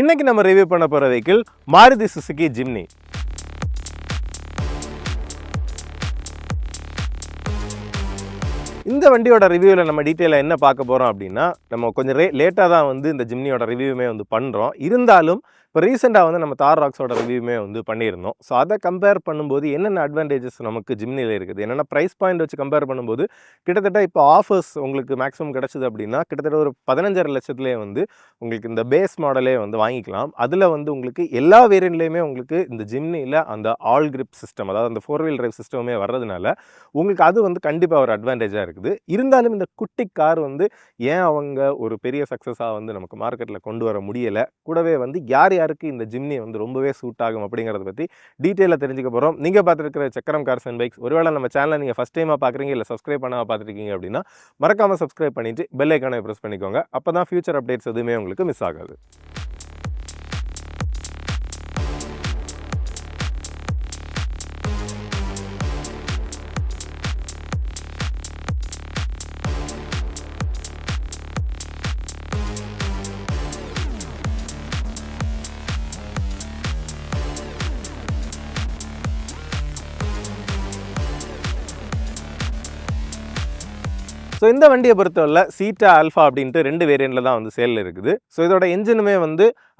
இன்னைக்கு நம்ம ரிவ்யூ பண்ண போற வெஹிக்கிள் மாருதி சுசுகி ஜிம்னி. இந்த வண்டியோட ரிவ்யூவில் நம்ம டீட்டெயிலாக என்ன பார்க்க போகிறோம் அப்படின்னா, நம்ம கொஞ்சம் லேட்டாக தான் இந்த ஜிம்னியோட ரிவ்யூமே பண்ணுறோம். இருந்தாலும் இப்போ ரீசெண்டாக நம்ம தார் ராக்ஸோட ரிவ்யூமே பண்ணியிருந்தோம். ஸோ அதை கம்பேர் பண்ணும்போது என்னென்ன அட்வான்டேஜஸ் நமக்கு ஜிம்னியில் இருக்குது, என்னென்ன ப்ரைஸ் பாயிண்ட் வச்சு கம்பேர் பண்ணும்போது கிட்டத்தட்ட இப்போ ஆஃபர்ஸ் உங்களுக்கு மேக்ஸிமம் கிடச்சிது அப்படின்னா கிட்டத்தட்ட ஒரு 15.5 லட்சத்துலேயே உங்களுக்கு இந்த பேஸ் மாடலே வாங்கிக்கலாம். அதில் உங்களுக்கு எல்லா வேரியண்ட்லேயுமே உங்களுக்கு இந்த ஜிம்னியில் அந்த ஆல் கிரிப் சிஸ்டம், அதாவது அந்த 4 வீல் டிரைவ் சிஸ்டமே வர்றதுனால உங்களுக்கு அது கண்டிப்பாக ஒரு அட்வான்டேஜாக இருக்குது. இருந்தாலும் இந்த குட்டி கார் ஏன் அவங்க ஒரு பெரிய சக்ஸஸாக நமக்கு மார்க்கெட்டில் கொண்டு வர முடியலை, கூடவே யார் யாருக்கு இந்த ஜிம்னி ரொம்பவே சூட் ஆகும் அப்படிங்கிறத பற்றி டீட்டெயிலாக தெரிஞ்சுக்க போகிறோம். நீங்கள் பார்த்துருக்கிற சக்கரம் கார்ஸ் அண்ட் பைக்ஸ், ஒருவேளை நம்ம சேனலை நீங்கள் ஃபஸ்ட் டைமாக பார்க்குறீங்க இல்லை சப்ஸ்கிரைப் பண்ணாமல் பார்த்துருக்கீங்க அப்படின்னா மறக்காமல் சப்ஸ்கிரைப் பண்ணிவிட்டு பெல் ஐக்கானை ப்ரெஸ் பண்ணிக்கோங்க. அப்போ தான் ஃபியூச்சர் அப்டேட்ஸ் எதுவுமே உங்களுக்கு மிஸ் ஆகாது. ஸோ இந்த வண்டியை பொறுத்தவரை சீட்டா ஆல்ஃபா அப்படின்ட்டு 2 வேரியண்ட்டில் தான் சேலில் இருக்குது. ஸோ இதோட என்ஜினுமே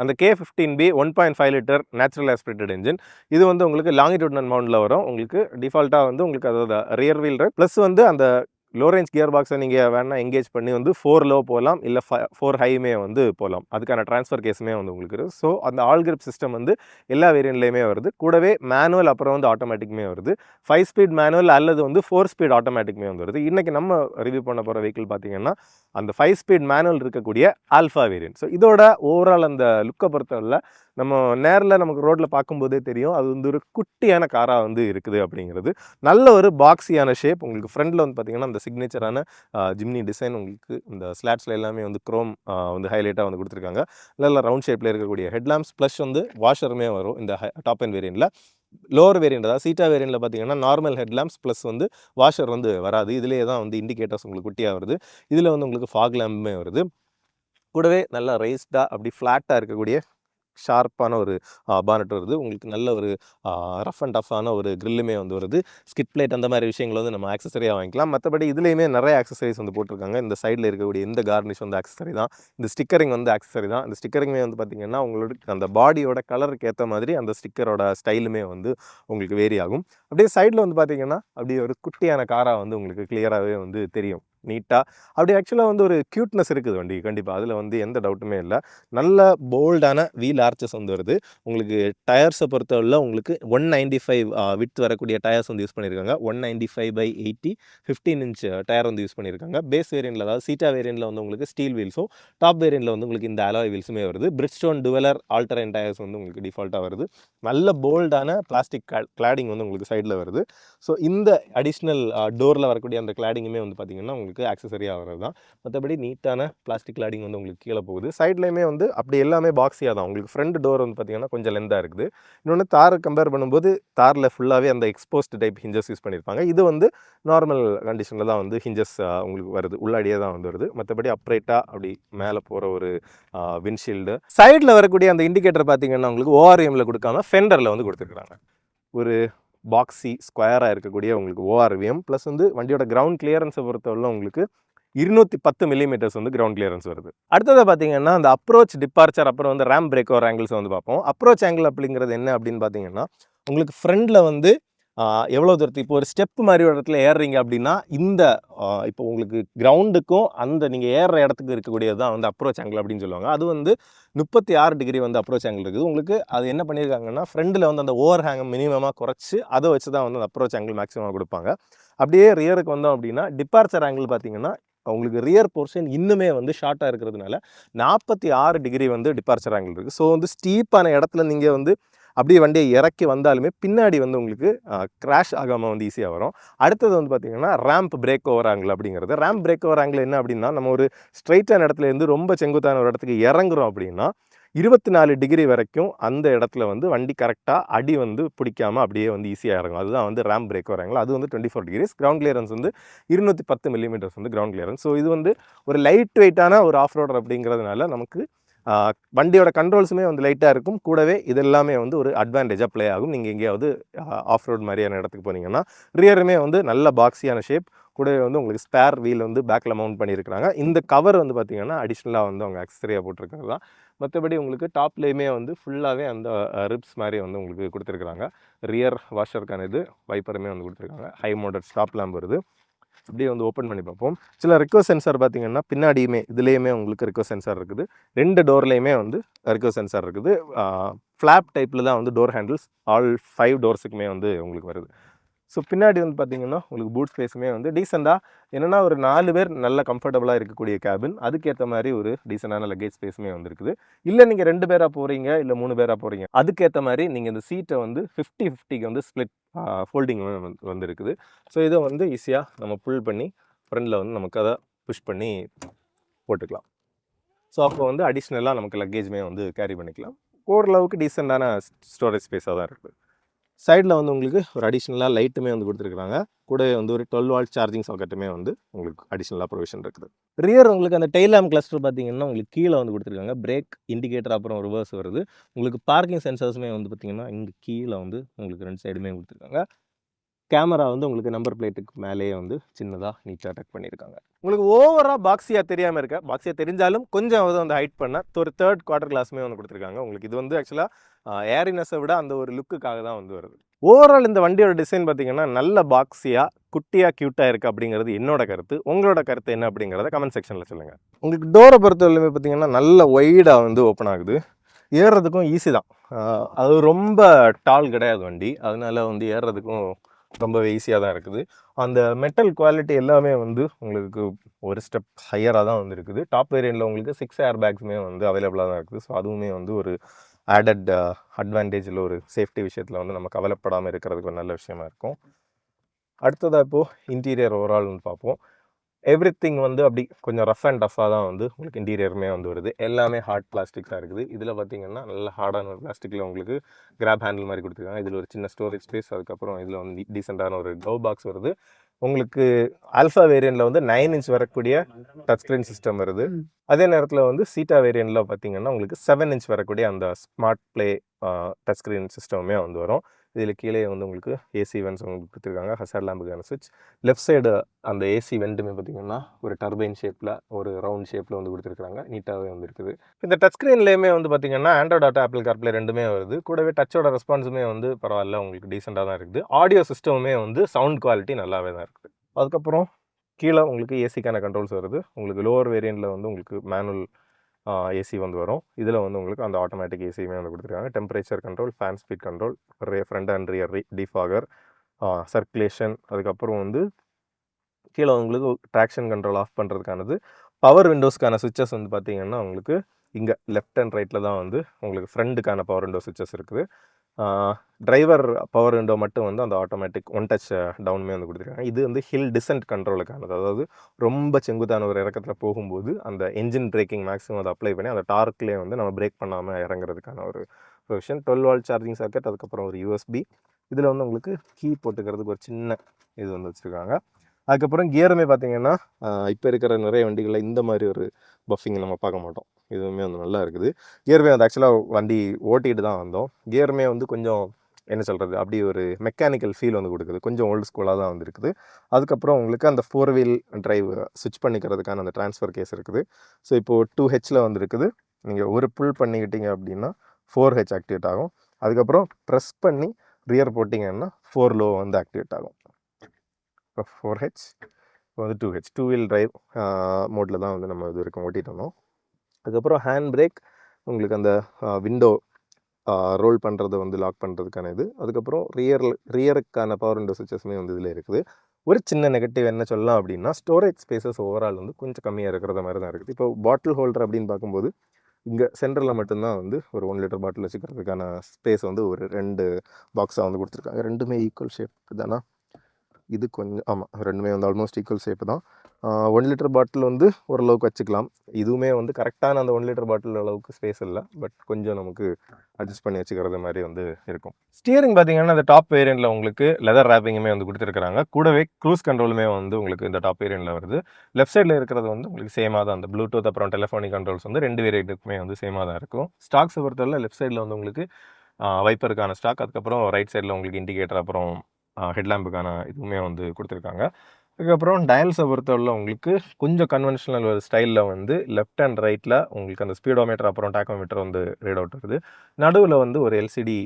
அந்த K15B 1.5 litre natural aspirated engine. இது உங்களுக்கு லாங்கிடியூட்னல் மவுண்டில் வரும். உங்களுக்கு டிஃபால்ட்டாக உங்களுக்கு அதோட ரியர் வீல் டிரைவ் ப்ளஸ் அந்த லோ ரேஞ்ச் கியர் பாக்ஸை நீங்கள் வேணால் எங்கேஜ் பண்ணி 4 லோ போகலாம், இல்லை 4 ஹையுமே போகலாம். அதுக்கான ட்ரான்ஸ்ஃபர் கேஸுமே உங்களுக்கு இருக்குது. ஸோ அந்த ஆல் கிரிப் சிஸ்டம் எல்லா வேரியண்ட்லேயுமே வருது. கூடவே மேனுவல் அப்புறம் ஆட்டோமேட்டிக்குமே வருது. 5 ஸ்பீட் மேனுவல் அல்லது 4 ஸ்பீட் ஆட்டோமேட்டிக்குமே வருது. இன்றைக்கி நம்ம ரிவ்யூ பண்ண போகிற வெஹிக்கிள் பார்த்தீங்கன்னா அந்த 5 ஸ்பீட் மேனுவல் இருக்கக்கூடிய ஆல்ஃபா வேரியன்ட். ஸோ இதோட ஓவரால் அந்த லுக்கை பொறுத்தவரை நம்ம நேரில் நமக்கு ரோட்டில் பார்க்கும்போதே தெரியும் அது ஒரு குட்டியான காராக இருக்குது அப்படிங்கிறது. நல்ல ஒரு பாக்ஸியான ஷேப். உங்களுக்கு ஃப்ரண்டில் பார்த்தீங்கன்னா அந்த சிக்னேச்சரான ஜிம்னி டிசைன், உங்களுக்கு இந்த ஸ்லாட்ஸில் எல்லாமே குரோம் ஹைலைட்டாக கொடுத்துருக்காங்க. நல்ல ரவுண்ட் ஷேப்பில் இருக்கக்கூடிய ஹெட்லாம்ப்ஸ் ப்ளஸ் வாஷருமே வரும் இந்த டாப் அண்ட் வேரியண்ட்டில். லோவர் வேரியண்ட், அதாவது சீட்டா வேரியண்ட்டில் பார்த்தீங்கன்னா நார்மல் ஹெட்லாம்ப்ஸ் ப்ளஸ் வாஷர் வராது. இதிலேயே தான் இண்டிகேட்டர்ஸ் உங்களுக்கு குட்டியாக வருது. இதில் உங்களுக்கு ஃபாக் லேம்புமே வருது. கூடவே நல்லா ரைஸ்டாக அப்படி ஃப்ளாட்டாக இருக்கக்கூடிய ஷார்ப்பான ஒரு பானட் வருது. உங்களுக்கு நல்ல ஒரு ரஃப் அண்ட் டஃப்பான ஒரு கிரில்லுமே வருது. ஸ்கிட் பிளேட் அந்த மாதிரி விஷயங்கள் நம்ம ஆக்சசரியாக வாங்கிக்கலாம். மற்றபடி இதுலேயுமே நிறைய ஆக்சசரிஸ் போட்டிருக்காங்க. இந்த சைடில் இருக்கக்கூடிய இந்த கார்னிஷ் ஆக்சசரி தான். இந்த ஸ்டிக்கரிங் ஆக்சசரி தான். இந்த ஸ்டிக்கரிங்குமே பார்த்தீங்கன்னா உங்களோட அந்த பாடியோட கலருக்கு ஏற்ற மாதிரி அந்த ஸ்டிக்கரோட ஸ்டைலுமே உங்களுக்கு வேரி ஆகும். அப்படியே சைடில் பார்த்தீங்கன்னா அப்படியே ஒரு குட்டியான காராக உங்களுக்கு கிளியராகவே தெரியும். நீட்டாக அப்படி ஆக்சுவலாக ஒரு க்யூட்னஸ் இருக்குது வண்டி கண்டிப்பாக. அதில் எந்த டவுட்டுமே இல்லை. நல்ல போல்டான வீல் ஆர்ச்சஸ் வருது. உங்களுக்கு டயர்ஸை பொறுத்தவரை உங்களுக்கு 195 விட்த் வரக்கூடிய டயர்ஸ் யூஸ் பண்ணியிருக்காங்க. 195/80 15 இன்ச் டயர் யூஸ் பண்ணியிருக்காங்க. பேஸ் வேரியண்ட்டில், அதாவது சீட்டா வேரியண்ட்டில் உங்களுக்கு ஸ்டீல் வீல்ஸும், டாப் வேரியண்ட்டில் உங்களுக்கு இந்த அலாய் வீல்ஸுமே வருது. பிரிட்ஜ்ஸ்டோன் டுவெலர் ஆல்டரைன் டயர்ஸ் உங்களுக்கு டிஃபால்ட்டாக வருது. நல்ல போல்டான பிளாஸ்டிக் கிளாடிங் உங்களுக்கு சைடில் வருது. ஸோ இந்த அடிஷ்னல் டோரில் வரக்கூடிய அந்த கிளாடிங்குமே பார்த்தீங்கன்னா உங்களுக்கு ஆக்சசரியாக வர்றது தான். மற்றபடி நீட்டான பிளாஸ்டிக் கிளாடிங் உங்களுக்கு கீழே போகுது. சைட்லேயுமே அப்படி எல்லாமே பாக்ஸியாக தான். உங்களுக்கு ஃப்ரண்ட் டோர் பார்த்தீங்கன்னா கொஞ்சம் லெந்தாக இருக்குது. இன்னொன்று தாரை கம்பேர் பண்ணும்போது தாரில் ஃபுல்லாகவே அந்த எக்ஸ்போஸ்ட் டைப் ஹிஞ்சஸ் யூஸ் பண்ணியிருப்பாங்க. இது நார்மல் கண்டிஷனில் தான் ஹிஞ்சஸ் உங்களுக்கு வருது, உள்ளாடியே தான் வருது. மற்றபடி அப்ரைட்டாக அப்படி மேலே போகிற ஒரு விண்ட்ஷீல்டு. சைடில் வரக்கூடிய அந்த இண்டிகேட்டர் பார்த்தீங்கன்னா உங்களுக்கு ORVMல கொடுக்காம ஃபெண்டரில் கொடுத்துருக்குறாங்க. ஒரு பாக்ஸி ஸ்கொயராக இருக்கக்கூடிய உங்களுக்கு ORVM ப்ளஸ் வண்டியோட கிரவுண்ட் கிளியரன்ஸை பொறுத்தவரை உங்களுக்கு 210 மில்லிமீட்டர்ஸ் கிரவுண்ட் கிளியரன்ஸ் வருது. அடுத்தது பார்த்தீங்கன்னா அந்த அப்ரோச் டிபார்ச்சர் அப்புறம் ரேம் பிரேக் ஓவர் ஆங்கிள்ஸ் பார்ப்போம். அப்ரோச் ஆங்கிள் அப்படிங்கிறது என்ன அப்படின்னு பார்த்தீங்கன்னா உங்களுக்கு ஃப்ரண்டில் எவ்வளோ தூரத்துக்கு இப்போ ஒரு ஸ்டெப் மாதிரி ஒரு இடத்துல ஏறுறீங்க அப்படின்னா இந்த இப்போ உங்களுக்கு கிரவுண்டுக்கும் அந்த நீங்கள் ஏறுற இடத்துக்கு இருக்கக்கூடியது தான் அப்ரோச் ஆங்கிள் அப்படின்னு சொல்லுவாங்க. அது 36 டிகிரி அப்ரோச் ஆங்கிள் இருக்குது. உங்களுக்கு அது என்ன பண்ணியிருக்காங்கன்னா ஃப்ரண்டில் அந்த ஓவர் ஹேங்கை மினிமமாக குறைச்சி அதை வச்சு தான் அந்த அப்ரோச் ஆங்கிள் மேக்ஸிமம் கொடுப்பாங்க. அப்படியே ரியருக்கு வந்தோம் அப்படின்னா டிபார்ச்சர் ஆங்கிள் பார்த்தீங்கன்னா உங்களுக்கு ரியர் போர்ஷன் இன்னுமே ஷார்ட்டாக இருக்கிறதுனால 46 டிகிரி டிபார்ச்சர் ஆங்கிள் இருக்குது. ஸோ ஸ்டீப்பான இடத்துல நீங்கள் அப்படியே வண்டியை இறக்கி வந்தாலுமே பின்னாடி உங்களுக்கு கிராஷ் ஆகாமல் ஈஸியாக வரும். அடுத்தது பார்த்தீங்கன்னா ரேம்ப் பிரேக் ஓவர் ஆங்கிள் அப்படிங்கிறது. ரேம்ப் பிரேக் ஓவர் ஆங்கிள் என்ன அப்படின்னா நம்ம ஒரு ஸ்ட்ரைட்டான இடத்துலேருந்து ரொம்ப செங்குத்தான ஒரு இடத்துக்கு இறங்குறோம் அப்படின்னா 24 டிகிரி வரைக்கும் அந்த இடத்துல வண்டி கரெக்டாக அடி பிடிக்காமல் அப்படியே ஈஸியாக இறங்கும். அதுதான் ரேம்ப் பிரேக் வராங்களா. அது 24 degrees. Ground clearance 210 millimetres ground clearance. So இது ஒரு லைட் வெயிட்டான ஒரு ஆஃப் ரோடர் அப்படிங்கிறதுனால நமக்கு வண்டியோட கண்ட்ரோல்ஸுமே வந்து லைட்டாக இருக்கும். கூடவே இது எல்லாமே வந்து ஒரு அட்வான்டேஜாக ப்ளே ஆகும். நீங்கள் எங்கேயாவது ஆஃப் ரோட் மாதிரியான இடத்துக்கு போனீங்கன்னா ரியருமே வந்து நல்ல பாக்ஸியான ஷேப். கூடவே வந்து உங்களுக்கு ஸ்பேர் வீல் வந்து பேக்கில் மவுண்ட் பண்ணியிருக்கிறாங்க. இந்த கவர் வந்து பார்த்தீங்கன்னா அடிஷ்னலாக வந்து அவங்க அக்சரியாக போட்டிருக்கிறது தான். மற்றபடி உங்களுக்கு டாப்லேயுமே வந்து ஃபுல்லாகவே அந்த ரிப்ஸ் மாதிரி வந்து உங்களுக்கு கொடுத்துருக்குறாங்க. ரியர் வாஷருக்கான இது வைப்பருமே வந்து கொடுத்துருக்காங்க. ஹை மோடட் ஸ்டாப் லேம்ப் வருது. அப்படியே வந்து ஓப்பன் பண்ணி பார்ப்போம். சில ரிக்வஸ்ட் சென்சார் பார்த்தீங்கன்னா பின்னாடியுமே இதுலேயுமே உங்களுக்கு ரிக்வஸ்ட் சென்சார் இருக்குது. 2 டோர்லேயுமே வந்து ரிக்வஸ்ட் சென்சார் இருக்குது. ஃப்ளாப் டைப்பில் தான் வந்து டோர் ஹேண்டில்ஸ் ஆல் 5 டோர்ஸுக்குமே வந்து உங்களுக்கு வருது. ஸோ பின்னாடி வந்து பார்த்தீங்கன்னா உங்களுக்கு பூட் ஸ்பேஸுமே வந்து டீசெண்டாக என்னென்னா ஒரு 4 பேர் நல்ல கம்ஃபர்டபுளாக இருக்கக்கூடிய கேபின். அதுக்கேற்ற மாதிரி ஒரு டீசெண்டான லக்கேஜ் ஸ்பேஸுமே வந்துருக்குது. இல்லை நீங்கள் 2 பேராக போகிறீங்க, இல்லை 3 பேராக போகிறீங்க, அதுக்கேற்ற மாதிரி நீங்கள் இந்த சீட்டை வந்து 50-50க்கு வந்து ஸ்ப்ளிட் ஃபோல்டிங் வந்து இருக்குது. ஸோ இதை வந்து ஈஸியாக நம்ம புல் பண்ணி ஃப்ரண்டில் வந்து நமக்கு அதை புஷ் பண்ணி போட்டுக்கலாம். ஸோ அப்போ வந்து அடிஷ்னலாக நமக்கு லக்கேஜுமே வந்து கேரி பண்ணிக்கலாம். ஓரளவுக்கு டீசெண்டான ஸ்டோரேஜ் ஸ்பேஸாக தான் இருக்குது. சைடில் வந்து உங்களுக்கு ஒரு அடிஷ்னலாக லைட்டுமே வந்து கொடுத்துருக்குறாங்க. கூடவே வந்து ஒரு 12 வால்ட் சார்ஜிங் சாக்கெட்டுமே வந்து உங்களுக்கு அடிஷ்னலாக ப்ரொவிஷன் இருக்குது. ரியர் உங்களுக்கு அந்த டெயில் லேம்ப் கிளஸ்டர் பார்த்தீங்கன்னா உங்களுக்கு கீழே வந்து கொடுத்துருக்காங்க. பிரேக் இண்டிகேட்டர் அப்புறம் ரிவர்ஸ் வருது. உங்களுக்கு பார்க்கிங் சென்சர்ஸுமே வந்து பார்த்தீங்கன்னா இங்கே கீழே வந்து உங்களுக்கு 2 சைடுமே கொடுத்துருக்காங்க. கேமரா வந்து உங்களுக்கு நம்பர் பிளேட்டுக்கு மேலேயே வந்து சின்னதாக நீட்டாக டக் பண்ணியிருக்காங்க. உங்களுக்கு ஓவராக பாக்ஸியாக தெரியாமல் இருக்க, பாக்ஸியாக தெரிஞ்சாலும் கொஞ்சம் வந்து ஹைட் பண்ண ஒரு 3rd குவார்டர் கிளாஸுமே வந்து கொடுத்துருக்காங்க. உங்களுக்கு இது வந்து ஆக்சுவலாக ஏரினஸை விட அந்த ஒரு லுக்குக்காக தான் வந்து வருது. ஓவரால் இந்த வண்டியோட டிசைன் பார்த்தீங்கன்னா நல்ல பாக்ஸியாக குட்டியாக க்யூட்டாக இருக்குது அப்படிங்கிறது என்னோட கருத்து. உங்களோட கருத்து என்ன அப்படிங்கிறத கமெண்ட் செக்ஷனில் சொல்லுங்கள். உங்களுக்கு டோரை பொறுத்தவரையிலுமே பார்த்தீங்கன்னா நல்ல ஒய்டாக வந்து ஓப்பன் ஆகுது. ஏறுறதுக்கும் ஈஸி தான். அது ரொம்ப டால் கிடையாது வண்டி, அதனால வந்து ஏறுறதுக்கும் ரொம்பவே ஈஸியாக தான் இருக்குது. அந்த மெட்டல் குவாலிட்டி எல்லாமே வந்து உங்களுக்கு ஒரு ஸ்டெப் ஹையராக தான் வந்து இருக்குது. டாப் வேரியண்ட்டில் உங்களுக்கு 6 ஏர் பேக்ஸுமே வந்து அவைலபிளாக தான் இருக்குது. ஸோ அதுவுமே வந்து ஒரு ஆடட் அட்வான்டேஜில் ஒரு சேஃப்டி விஷயத்தில் வந்து நம்ம கவலைப்படாமல் இருக்கிறதுக்கு ஒரு நல்ல விஷயமா இருக்கும். அடுத்ததாக இப்போது இன்டீரியர் ஓவரால் வந்து பார்ப்போம். எவ்ரிதிங் வந்து அப்படி கொஞ்சம் ரஃப் அண்ட் டஃப்பாக தான் வந்து உங்களுக்கு இன்டீரியருமே வந்து வருது. எல்லாமே ஹார்ட் பிளாஸ்டிக்ஸாக இருக்குது. இதில் பார்த்தீங்கன்னா நல்ல ஹார்டான ஒரு பிளாஸ்டிக்கில் உங்களுக்கு கிராப் ஹேண்டில் மாதிரி கொடுத்துருக்காங்க. இதில் ஒரு சின்ன ஸ்டோரேஜ் ஸ்பேஸ், அதுக்கப்புறம் இதில் வந்து டீசெண்டான ஒரு க்ளவ் பாக்ஸ் வருது. உங்களுக்கு ஆல்ஃபா வேரியண்ட்டில் வந்து 9 இன்ச் வரக்கூடிய டச் ஸ்க்ரீன் சிஸ்டம் வருது. அதே நேரத்தில் வந்து சீட்டா வேரியண்ட்டில் பார்த்தீங்கன்னா உங்களுக்கு 7 இன்ச் வரக்கூடிய அந்த ஸ்மார்ட் ப்ளே டச் ஸ்க்ரீன் சிஸ்டமுமே வந்து வரும். இதில் கீழே வந்து உங்களுக்கு ஏசி வென்ட்ஸ் உங்களுக்கு கொடுத்துருக்காங்க. ஹசார்ட் லேம்புக்கான சுவிட்ச். லெஃப்ட் சைடு அந்த ஏசி வெண்ட்டுமே பார்த்தீங்கன்னா ஒரு டர்பைன் ஷேப்பில் ஒரு ரவுண்ட் ஷேப்பில் வந்து கொடுத்துருக்காங்க. நீட்டாகவே வந்து இருக்குது. இந்த டச் ஸ்க்ரீன்லேயுமே வந்து பார்த்தீங்கன்னா ஆண்ட்ராய்ட் ஆட்டோ, ஆப்பிள் கார்ப்ளே ரெண்டுமே வருது. கூடவே டச்சோட ரெஸ்பான்ஸுமே வந்து பரவாயில்ல, உங்களுக்கு டீசெண்டாக தான் இருக்குது. ஆடியோ சிஸ்டமுமே வந்து சவுண்ட் குவாலிட்டி நல்லாவே தான் இருக்குது. அதுக்கப்புறம் கீழே உங்களுக்கு ஏசிக்கான கண்ட்ரோல்ஸ் வருது. உங்களுக்கு லோவர் வேரியண்ட்டில் வந்து உங்களுக்கு மேனுவல் ஏசி வந்து வரும். இதில் வந்து உங்களுக்கு அந்த ஆட்டோமேட்டிக் ஏசியுமே வந்து கொடுத்துருக்காங்க. Temperature control, fan speed control, front and rear defogger, circulation, அதுக்கப்புறம் வந்து கீழே உங்களுக்கு ட்ராக்ஷன் கண்ட்ரோல் ஆஃப் பண்ணுறதுக்கானது. பவர் விண்டோஸ்க்கான சுவிச்சஸ் வந்து பார்த்தீங்கன்னா உங்களுக்கு இங்கே லெஃப்ட் அண்ட் ரைட்டில் தான் வந்து உங்களுக்கு ஃப்ரண்ட்டுக்கான பவர் விண்டோ சுவிச்சஸ் இருக்குது. டிரைவர் பவர் விண்டோ மட்டும் வந்து அந்த ஆட்டோமேட்டிக் ஒன் டச் டவுனுமே வந்து கொடுத்துருக்காங்க. இது வந்து ஹில் டிசென்ட் கண்ட்ரோலுக்கானது. அதாவது ரொம்ப செங்குத்தான ஒரு இறக்கத்தில் போகும்போது அந்த என்ஜின் பிரேக்கிங் மேக்ஸிமம் அதை அப்ளை பண்ணி அந்த டார்க்லேயே வந்து நம்ம பிரேக் பண்ணாமல் இறங்குறதுக்கான ஒரு ப்ரொவிஷன். 12 வால்ட் சார்ஜிங் சாக்கெட், அதுக்கப்புறம் ஒரு யூஎஸ்பி. இதில் வந்து உங்களுக்கு கீ போட்டுக்கிறதுக்கு ஒரு சின்ன இது வந்து வச்சுருக்காங்க. அதுக்கப்புறம் கியருமே பார்த்தீங்கன்னா இப்போ இருக்கிற நிறைய வண்டிகளில் இந்த மாதிரி ஒரு பஃபிங் நம்ம பார்க்க மாட்டோம். இதுவுமே வந்து நல்லா இருக்குது. கியர்வே வந்து ஆக்சுவலாக வண்டி ஓட்டிகிட்டு தான் வந்தோம். கியருமே வந்து கொஞ்சம் என்ன சொல்கிறது, அப்படி ஒரு மெக்கானிக்கல் ஃபீல் வந்து கொடுக்குது. கொஞ்சம் ஓல்டு ஸ்கூலாக தான் வந்து இருக்குது. அதுக்கப்புறம் உங்களுக்கு அந்த 4 வீல் டிரைவ் ஸ்விட்ச் பண்ணிக்கிறதுக்கான அந்த ட்ரான்ஸ்ஃபர் கேஸ் இருக்குது. ஸோ இப்போது 2Hல வந்து இருக்குது. நீங்கள் ஒரு புல் பண்ணிக்கிட்டீங்க அப்படின்னா 4H ஆக்டிவேட் ஆகும். அதுக்கப்புறம் ப்ரெஸ் பண்ணி ரியர் போட்டிங்கன்னா 4 லோ வந்து ஆக்டிவேட் ஆகும். இப்போ 4H, இப்போ வந்து 2H, 2 வீல் டிரைவ் மோட்டில் தான் வந்து நம்ம இது வரைக்கும் ஓட்டிகிட்டு வந்தோம். அதுக்கப்புறம் ஹேண்ட் பிரேக், உங்களுக்கு அந்த விண்டோ ரோல் பண்ணுறதை வந்து லாக் பண்ணுறதுக்கான இது. அதுக்கப்புறம் ரியருக்கான பவர் விண்டோ சுவிச்சஸுமே வந்து இதில் இருக்குது. ஒரு சின்ன நெகட்டிவ் என்ன சொல்லலாம் அப்படின்னா ஸ்டோரேஜ் ஸ்பேசஸ் ஓவரால் வந்து கொஞ்சம் கம்மியாக இருக்கிறத மாதிரி தான் இருக்குது. இப்போ பாட்டில் ஹோல்டர் அப்படின்னு பார்க்கும்போது இங்கே சென்டரில் மட்டும்தான் வந்து ஒரு 1 லிட்டர் பாட்டில் வச்சுக்கிறதுக்கான ஸ்பேஸ் வந்து ஒரு 2 பாக்ஸாக வந்து கொடுத்துருக்காங்க. ரெண்டுமே ஈக்குவல் ஷேப் தானா? இது கொஞ்சம் ஆமாம், ரெண்டுமே வந்து ஆல்மோஸ்ட் ஈக்குவல் ஷேப்பு தான். 1 லிட்டர் பாட்டில் வந்து ஓரளவுக்கு வச்சுக்கலாம். இதுவுமே வந்து கரெக்டான அந்த 1 லிட்டர் பாட்டில் அளவுக்கு ஸ்பேஸ் இல்லை, பட் கொஞ்சம் நமக்கு அட்ஜஸ்ட் பண்ணி வச்சுக்கிறது மாதிரி வந்து இருக்கும். ஸ்டியரிங் பார்த்தீங்கன்னா இந்த டாப் வேரியண்ட்டில் உங்களுக்கு லெதர் ரேப்பிங்குமே வந்து கொடுத்துருக்காங்க. கூடவே க்ரூஸ் கண்ட்ரோலுமே வந்து உங்களுக்கு இந்த டாப் வேரியண்ட்டில் வருது. லெஃப்ட் சைடில் இருக்கிறது வந்து உங்களுக்கு சேமாக தான், அந்த ப்ளூடூத் அப்புறம் டெலிஃபோனிக் கண்ட்ரோல்ஸ் வந்து 2 வேரியண்ட்டுக்குமே வந்து சேமாக தான் இருக்கும். ஸ்டாக்ஸை பொறுத்தவரை லெஃப்ட் சைடில் வந்து உங்களுக்கு வைப்பருக்கான ஸ்டாக், அதுக்கப்புறம் ரைட் சைடில் உங்களுக்கு இண்டிகேட்டர் அப்புறம் ஹெட்லாம்புக்கான இதுவுமே வந்து கொடுத்துருக்காங்க. அதுக்கப்புறம் டயல்ஸை பொறுத்தவரை உங்களுக்கு கொஞ்சம் கன்வென்ஷனல் ஒரு ஸ்டைலில் வந்து லெஃப்ட் அண்ட் ரைட்டில் உங்களுக்கு அந்த ஸ்பீடோமீட்டர் அப்புறம் டாக்கோமீட்டர் வந்து ரீட் அவுட் இருக்குது. நடுவில் வந்து ஒரு எல்சிடி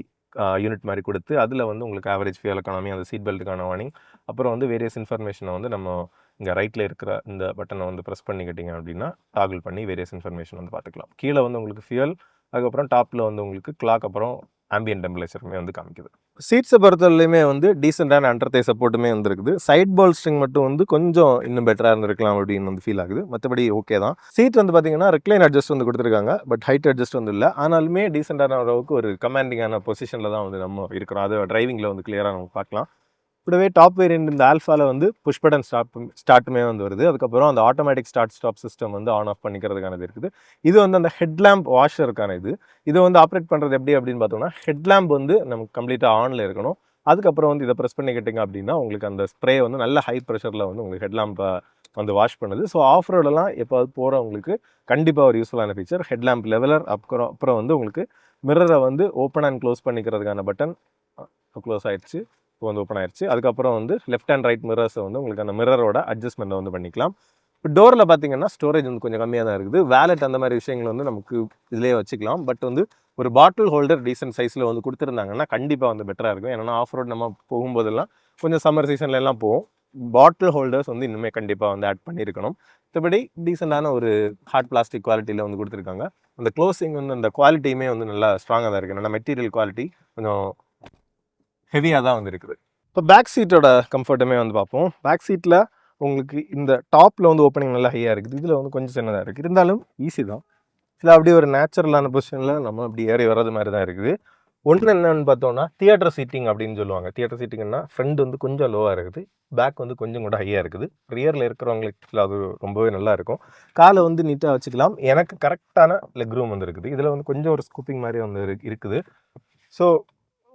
யூனிட் மாதிரி கொடுத்து அதில் வந்து உங்களுக்கு ஆவரேஜ் ஃபியூல் எக்கானமி, அந்த சீட் பெல்ட்டுக்கான வார்னிங், அப்புறம் வந்து வேரியஸ் இன்ஃபர்மேஷனை வந்து நம்ம இங்கே ரைட்டில் இருக்கிற இந்த பட்டனை வந்து ப்ரெஸ் பண்ணிக்கிட்டிங்க அப்படின்னா டாகிள் பண்ணி வேரியஸ் இன்ஃபர்மேஷன் வந்து பார்த்துக்கலாம். கீழே வந்து உங்களுக்கு ஃபியூல், அதுக்கப்புறம் டாப்பில் வந்து உங்களுக்கு கிளாக், அப்புறம் ஆம்பியன்ட் டெம்பரேச்சருமே வந்து காமிக்குது. சீட்ஸை பொறுத்தவரையிலுமே வந்து டீசெண்டான அண்டர்தே சப்போர்ட்டுமே வந்துருக்குது. சைட் போல்ஸ்ட்ரிங் மட்டும் வந்து கொஞ்சம் இன்னும் பெட்டராக இருந்திருக்கலாம் அப்படின்னு வந்து ஃபீல் ஆகுது. மற்றபடி ஓகே தான். சீட் வந்து பார்த்தீங்கன்னா ரெக்லைன் அட்ஜஸ்ட் வந்து கொடுத்துருக்காங்க, பட் ஹைட் அட்ஜஸ்ட் வந்து இல்லை. ஆனாலுமே டீசெண்டான அளவுக்கு ஒரு கமாண்டிங்கான பொசிஷனில் தான் வந்து நம்ம இருக்கிறோம். அது டிரைவிங்கில் வந்து கிளியராக நம்ம பார்க்கலாம். கூடவே டாப் வேரியண்ட் இந்த ஆல்ஃபாவில் வந்து புஷ் பட்டன் ஸ்டார்ட்டுமே வந்து வருது. அதுக்கப்புறம் அந்த ஆட்டோமேட்டிக் ஸ்டாப் சிஸ்டம் வந்து ஆன் ஆஃப் பண்ணிக்கிறதுக்கானது இருக்குது. இது வந்து அந்த ஹெட்லாம்ப் வாஷருக்கான இதை வந்து ஆப்ரேட் பண்ணுறது எப்படி அப்படின்னு பார்த்தோம்னா, ஹெட்லாம்ப் வந்து நமக்கு கம்ப்ளீட்டாக ஆனில் இருக்கணும். அதுக்கப்புறம் வந்து இதை ப்ரெஸ் பண்ணிக்கிட்டிங்க அப்படின்னா உங்களுக்கு அந்த ஸ்ப்ரே வந்து நல்ல ஹை ப்ரெஷரில் வந்து உங்களுக்கு ஹெட்லாம்பை வந்து வாஷ் பண்ணுது. ஸோ ஆஃப் ரோடெல்லாம் எப்போது போகிறவங்களுக்கு கண்டிப்பாக ஒரு யூஸ்ஃபுல்லான ஃபீச்சர். ஹெட்லாம்ப் லெவலர் அப்புறம் வந்து உங்களுக்கு மிரரை வந்து ஓப்பன் அண்ட் க்ளோஸ் பண்ணிக்கிறதுக்கான பட்டன் க்ளோஸ் ஆகிடுச்சு, இப்போ வந்து ஓப்பன் ஆயிடுச்சு. அதுக்கப்புறம் வந்து லெஃப்ட் அண்ட் ரைட் மிரர்ஸை வந்து உங்களுக்கு அந்த மிரரோட அட்ஜஸ்ட்மெண்ட்டை வந்து பண்ணிக்கலாம். இப்போ டோரில் பார்த்தீங்கன்னா ஸ்டோரேஜ் வந்து கொஞ்சம் கம்மியாக தான் இருக்குது. வேலெட் அந்த மாதிரி விஷயங்கள் வந்து நமக்கு இதிலே வச்சுக்கலாம். பட் வந்து ஒரு பாட்டில் ஹோல்டர் டீசென்ட் சைஸில் வந்து கொடுத்துருந்தாங்கன்னா கண்டிப்பாக வந்து பெட்டராக இருக்கும். ஏன்னா ஆஃப் ரோட் நம்ம போகும்போதெல்லாம் கொஞ்சம் சம்மர் சீசன்லாம் போவோம், பாட்டில் ஹோல்டர்ஸ் வந்து இன்னுமே கண்டிப்பாக வந்து ஆட் பண்ணியிருக்கணும். மற்றபடி டீசெண்டான ஒரு ஹார்ட் பிளாஸ்டிக் குவாலிட்டியில் வந்து கொடுத்துருக்காங்க. அந்த க்ளோசிங் வந்து அந்த குவாலிட்டியுமே வந்து நல்லா ஸ்ட்ராங்காக தான் இருக்குது. நல்லா மெட்டீரியல் குவாலிட்டி கொஞ்சம் ஹெவியாக தான் வந்து இருக்குது. இப்போ பேக் சீட்டோட கம்ஃபர்ட்டுமே வந்து பார்ப்போம். பேக் சீட்டில் உங்களுக்கு இந்த டாப்பில் வந்து ஓப்பனிங் நல்லா ஹையாக இருக்குது, இதில் வந்து கொஞ்சம் சின்னதாக இருக்குது. இருந்தாலும் ஈஸி தான். இதில் அப்படியே ஒரு நேச்சுரலான பொசிஷனில் நம்ம அப்படி ஏறி வர்றது மாதிரி தான் இருக்குது. ஒன்று என்னென்னு பார்த்தோம்னா தியேட்டர் சீட்டிங் அப்படின்னு சொல்லுவாங்க. தியேட்டர் சீட்டிங்னா ஃப்ரண்ட் வந்து கொஞ்சம் லோவாக இருக்குது, பேக் வந்து கொஞ்சம் கூட ஹையாக இருக்குது. ரியரில் இருக்கிறவங்களுக்கு அது ரொம்பவே நல்லா இருக்கும். காலை வந்து நீட்டாக வச்சுக்கலாம். எனக்கு கரெக்டான லெக் ரூம் வந்து இருக்குது. இதில் வந்து கொஞ்சம் ஒரு ஸ்கூப்பிங் மாதிரி வந்து இருக்குது. ஸோ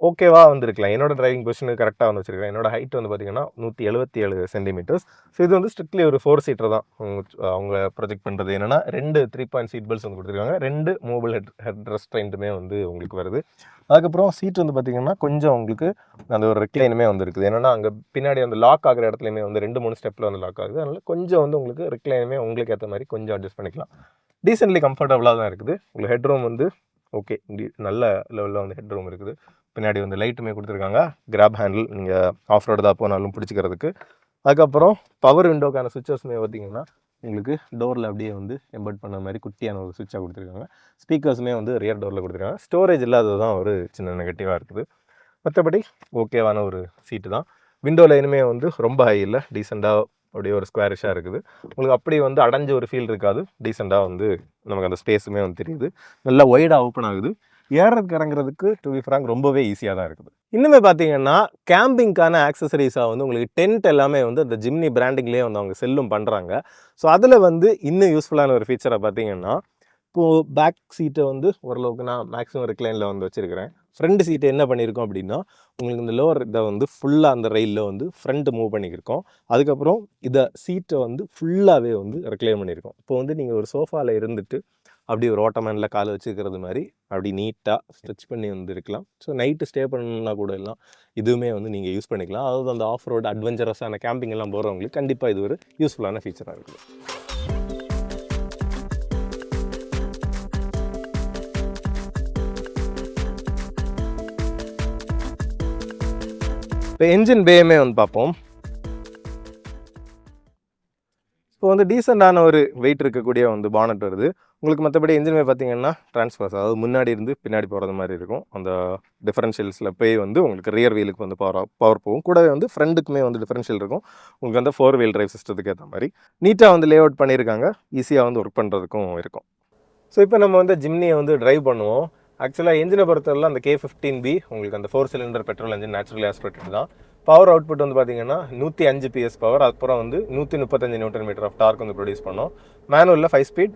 ஓகேவா வந்துருக்கலாம். என்னோட டிரைவிங் பொசிஷனுக்கு கரெக்டாக வந்து வச்சிருக்கேன். என்னோட ஹைட் வந்து பார்த்தீங்கன்னா 177 சென்டிமீட்டர்ஸ். ஸோ இது வந்து ஸ்ட்ரிக்ட்லி ஒரு 4 சீட்டர் தான். அவங்க ப்ரொஜெக்ட் பண்ணுறது என்னென்னா 2 3-point சீட் பெல்ட்ஸ் வந்து கொடுத்துருக்காங்க. 2 மூவபிள் ஹெட் ரெஸ்ட்ரெயின்ட்டுமே வந்து உங்களுக்கு வருது. அதுக்கப்புறம் சீட் வந்து பார்த்தீங்கன்னா கொஞ்சம் உங்களுக்கு அந்த ஒரு ரெக்லைனுமே வந்து இருக்குது. என்னென்னா அங்கே பின்னாடி அந்த லாக் ஆகிற இடத்துலையுமே வந்து 2-3 ஸ்டெப்பில் வந்து லாக் ஆகுது. அதனால் கொஞ்சம் வந்து உங்களுக்கு ரெக்லைனுமே உங்களுக்கு ஏற்ற மாதிரி கொஞ்சம் அட்ஜஸ்ட் பண்ணிக்கலாம். டீசென்ட்லி கம்ஃபர்டபுளாக தான் இருக்குது. உங்களுக்கு ஹெட் ரூம் வந்து ஓகே, நல்ல லெவலில் வந்து ஹெட் ரூம் இருக்குது. பின்னாடி வந்து லைட்டுமே கொடுத்துருக்காங்க, கிராப் ஹேண்டில் நீங்கள் ஆஃப் ரோடு தான் போனாலும் பிடிச்சிக்கிறதுக்கு. அதுக்கப்புறம் பவர் விண்டோக்கான சுவிச்சஸ்மே பார்த்திங்கன்னா உங்களுக்கு டோரில் அப்படியே வந்து எம்பர்ட் பண்ண மாதிரி குட்டியான ஒரு சுவிட்சாக கொடுத்துருக்காங்க. ஸ்பீக்கர்ஸுமே வந்து ரியர் டோரில் கொடுத்துருக்காங்க. ஸ்டோரேஜ் இல்லாதது தான் ஒரு சின்ன நெகட்டிவாக இருக்குது. மற்றபடி ஓகேவான ஒரு சீட்டு தான். விண்டோ லைனுமே வந்து ரொம்ப ஹை இல்லை, டீசெண்டாக அப்படியே ஒரு ஸ்கொயரிஷாக இருக்குது. உங்களுக்கு அப்படி வந்து அடைஞ்ச ஒரு ஃபீல் இருக்காது. டீசெண்டாக வந்து நமக்கு அந்த ஸ்பேஸுமே வந்து தெரியுது. நல்லா ஒய்டாக ஓப்பன் ஆகுது. ஏறதுக்கு இறங்குறதுக்கு டு பி ஃப்ராங்க் ரொம்பவே ஈஸியாக தான் இருக்குது. இன்னுமே பார்த்தீங்கன்னா கேம்பிங்கான ஆக்சசரிஸாக வந்து உங்களுக்கு டென்ட் எல்லாமே வந்து அந்த ஜிம்னி பிராண்டிங்லேயே வந்து அவங்க செல்லும் பண்ணுறாங்க. ஸோ அதில் வந்து இன்னும் யூஸ்ஃபுல்லான ஒரு ஃபீச்சரை பார்த்தீங்கன்னா, இப்போது பேக் சீட்டை வந்து ஓரளவுக்கு நான் மேக்ஸிமம் ரிக்ளைனில் வந்து வச்சுருக்கிறேன். ஃப்ரண்ட் சீட்டை என்ன பண்ணியிருக்கோம் அப்படின்னா, உங்களுக்கு இந்த லோவர் இதை வந்து ஃபுல்லாக அந்த ரயிலில் வந்து ஃப்ரண்ட் மூவ் பண்ணியிருக்கோம். அதுக்கப்புறம் இதை சீட்டை வந்து ஃபுல்லாகவே வந்து ரெக்ளைன் பண்ணியிருக்கோம். இப்போ வந்து நீங்கள் ஒரு சோஃபாவில் இருந்துட்டு அப்படி ஒரு ஓட்டமேனில் காலை வச்சுக்கிறது மாதிரி அப்படி நீட்டாக ஸ்ட்ரெச் பண்ணி வந்து இருக்கலாம். ஸோ நைட்டு ஸ்டே பண்ணணுன்னா கூட எல்லாம் இதுவுமே வந்து நீங்கள் யூஸ் பண்ணிக்கலாம். அதாவது அந்த ஆஃப் ரோடு அட்வென்ச்சரஸான கேம்பிங் எல்லாம் போகிறவங்களுக்கு கண்டிப்பாக இது ஒரு யூஸ்ஃபுல்லான ஃபீச்சராக இருக்குது. இப்போ என்ஜின் பேயுமே வந்து பார்ப்போம். இப்போ வந்து டீசெண்டான ஒரு வெயிட் இருக்கக்கூடிய வந்து பானட் வருது உங்களுக்கு. மற்றபடி என்ஜின் பார்த்தீங்கன்னா ட்ரான்ஸ்ஃபர்ஸ், அதாவது முன்னாடி இருந்து பின்னாடி போகிறது மாதிரி இருக்கும். அந்த டிஃபரன்ஷியல்ஸில் போய் வந்து உங்களுக்கு ரியர் வீலுக்கு வந்து பவர் போகும். கூடவே வந்து ஃப்ரண்ட்டுக்குமே வந்து டிஃபரன்ஷியல் இருக்கும். உங்களுக்கு வந்து 4 வீல் டிரைவ் சிஸ்டத்துக்கு ஏற்ற மாதிரி நீட்டாக வந்து லே அவுட் பண்ணியிருக்காங்க. ஈஸியாக வந்து ஒர்க் பண்ணுறதுக்கும் இருக்கும். ஸோ இப்போ நம்ம வந்து ஜிம்னியை வந்து ட்ரைவ் பண்ணுவோம். ஆக்சுவலாக என்ஜினை பொறுத்தவரை அந்த K15B உங்களுக்கு அந்த 4 cylinder petrol engine naturally aspirated தான். பவர் அவுட்புட் வந்து பார்த்தீங்கன்னா 105 PS பவர், அப்புறம் வந்து 135 நியூட்டன் மீட்டர் ஆஃப் டார்க் வந்து ப்ரொடியூஸ் பண்ணோம். மேனுவலில் 5 ஸ்பீட்,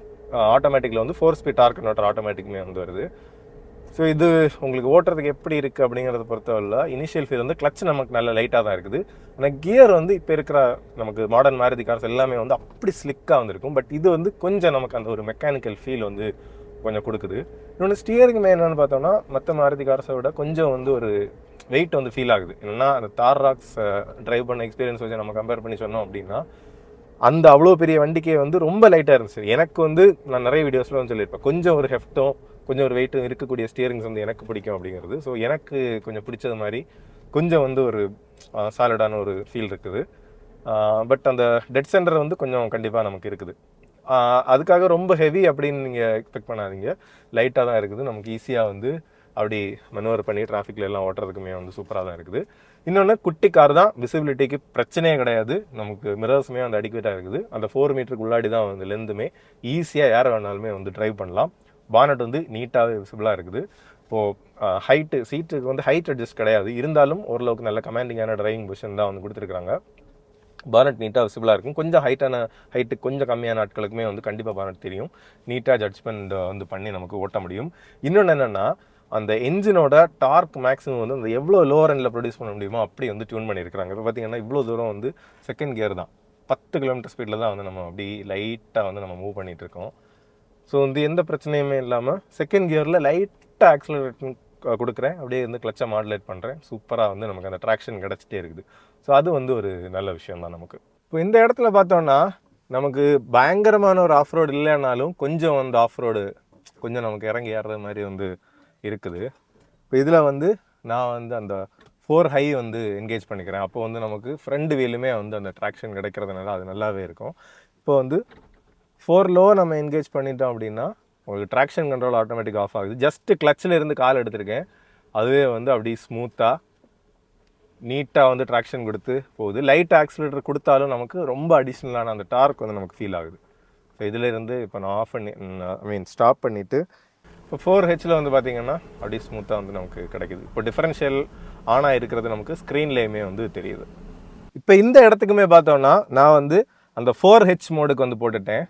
ஆட்டோமேட்டிக்கில் வந்து 4 ஸ்பீட் டார்க் கன்வெர்ட்டர் ஆட்டோமேட்டிக்குமே வந்து வருது. ஸோ இது உங்களுக்கு ஓட்டுறதுக்கு எப்படி இருக்குது அப்படிங்கிறத பொறுத்தவரை இனிஷியல் ஃபீல் வந்து கிளச் நமக்கு நல்ல லைட்டாக தான் இருக்குது. ஆனால் கியர் வந்து இப்போ இருக்கிற நமக்கு மாடர்ன் மாருதி கார்ஸ் எல்லாமே வந்து அப்படி ஸ்லிக்காக வந்துருக்கும். பட் இது வந்து கொஞ்சம் நமக்கு அந்த ஒரு மெக்கானிக்கல் ஃபீல் வந்து கொஞ்சம் கொடுக்குது. இன்னொன்று ஸ்டியரிங் என்னென்னு பார்த்தோம்னா மற்ற மாருதி கார்ஸை விட கொஞ்சம் வந்து ஒரு வெயிட் வந்து ஃபீல் ஆகுது. என்னென்னா அந்த தார் ராக்ஸ் ட்ரைவ் பண்ண எக்ஸ்பீரியன்ஸ் வச்சு நம்ம கம்பேர் பண்ணி சொன்னோம் அப்படின்னா அந்த அவ்வளோ பெரிய வண்டிக்கே வந்து ரொம்ப லைட்டாக இருந்துச்சு. எனக்கு வந்து நான் நிறைய வீடியோஸில் வந்து சொல்லியிருப்பேன், கொஞ்சம் ஒரு ஹெஃப்ட்டும் கொஞ்சம் ஒரு வெயிட்டும் இருக்கக்கூடிய ஸ்டியரிங்ஸ் வந்து எனக்கு பிடிக்கும் அப்படிங்கிறது. ஸோ எனக்கு கொஞ்சம் பிடிச்சது மாதிரி கொஞ்சம் வந்து ஒரு சாலிடான ஒரு ஃபீல் இருக்குது. பட் அந்த டெட் சென்டர் வந்து கொஞ்சம் கண்டிப்பாக நமக்கு இருக்குது. அதுக்காக ரொம்ப ஹெவி அப்படின்னு நீங்கள் எக்ஸ்பெக்ட் பண்ணாதீங்க, லைட்டாக தான் இருக்குது. நமக்கு ஈஸியாக வந்து அப்படி மனோவர் பண்ணி டிராஃபிக்கில் எல்லாம் ஓட்டுறதுக்குமே வந்து சூப்பராக தான் இருக்குது. இன்னொன்று குட்டி கார் தான், விசிபிலிட்டிக்கு பிரச்சனையே கிடையாது. நமக்கு மிரர்ஸுமே வந்து அடிக்வேட்டாக இருக்குது. அந்த 4 மீட்டருக்கு உள்ளாடி தான் வந்து லென்த்துமே, ஈஸியாக யார் வேணாலுமே வந்து ட்ரைவ் பண்ணலாம். பானட் வந்து நீட்டாகவே விசிபிளாக இருக்குது. இப்போது ஹைட்டு சீட்டுக்கு வந்து ஹைட் அட்ஜஸ்ட் கிடையாது, இருந்தாலும் ஓரளவுக்கு நல்ல கமாண்டிங்கான டிரைவிங் பொசிஷன் தான் வந்து கொடுத்துருக்காங்க. பானட் நீட்டாக விசிபிளாக இருக்கும். கொஞ்சம் ஹைட்டுக்கு கொஞ்சம் கம்மியான ஆட்களுக்குமே வந்து கண்டிப்பாக பானட் தெரியும். நீட்டாக ஜட்ஜ்மெண்ட் வந்து பண்ணி நமக்கு ஓட்ட முடியும். இன்னொன்று என்னென்னா அந்த என்ஜினோட டார்க் மேக்ஸிமம் வந்து அந்த எவ்வளோ லோவர் எண்டில் ப்ரொடியூஸ் பண்ண முடியுமோ அப்படி வந்து டியூன் பண்ணியிருக்கிறாங்க. இப்போ பார்த்தீங்கன்னா இவ்வளோ தூரம் வந்து செகண்ட் கியர் தான், 10 கிலோமீட்டர் ஸ்பீடில் தான் வந்து நம்ம அப்படி லைட்டாக வந்து நம்ம மூவ் பண்ணிகிட்டு இருக்கோம். ஸோ வந்து எந்த பிரச்சனையுமே இல்லாமல் செகண்ட் கியரில் லைட்டாக ஆக்சிலரேஷன் கொடுக்குறேன், அப்படியே வந்து கிளச்சை மாடுலேட் பண்ணுறேன். சூப்பராக வந்து நமக்கு அந்த ட்ராக்ஷன் கிடச்சிட்டே இருக்குது. ஸோ அது வந்து ஒரு நல்ல விஷயம் தான் நமக்கு. இப்போ இந்த இடத்துல பார்த்தோன்னா நமக்கு பயங்கரமான ஒரு ஆஃப் ரோடு இல்லைனாலும் கொஞ்சம் வந்து ஆஃப் ரோடு கொஞ்சம் நமக்கு இறங்கி ஏறுற மாதிரி வந்து இருக்குது. இப்போ இதில் வந்து நான் வந்து அந்த 4 ஹை வந்து என்கேஜ் பண்ணிக்கிறேன். அப்போ வந்து நமக்கு ஃப்ரண்ட் வீலுமே வந்து அந்த ட்ராக்ஷன் கிடைக்கிறதுனால அது நல்லாவே இருக்கும். இப்போ வந்து 4 லோ நம்ம என்கேஜ் பண்ணிட்டோம் அப்படின்னா உங்களுக்கு ட்ராக்ஷன் கண்ட்ரோல் ஆட்டோமேட்டிக் ஆஃப் ஆகுது. ஜஸ்ட்டு கிளச்சில் இருந்து கால் எடுத்திருக்கேன், அதுவே வந்து அப்படி ஸ்மூத்தாக நீட்டாக வந்து ட்ராக்ஷன் கொடுத்து போகுது. லைட் ஆக்சிலேட்டர் கொடுத்தாலும் நமக்கு ரொம்ப அடிஷ்னலான அந்த டார்க் வந்து நமக்கு ஃபீல் ஆகுது. ஸோ இதிலேருந்து இப்போ நான் ஆஃப் பண்ணி ஸ்டாப் பண்ணிவிட்டு இப்போ 4Hல வந்து பார்த்திங்கன்னா அப்படியே ஸ்மூத்தாக வந்து நமக்கு கிடைக்குது. இப்போ டிஃபரன்ஷியல் ஆனாக இருக்கிறது நமக்கு ஸ்க்ரீன்லேயுமே வந்து தெரியுது. இப்போ இந்த இடத்துக்குமே பார்த்தோன்னா நான் வந்து அந்த 4H மோடுக்கு வந்து போட்டுட்டேன்.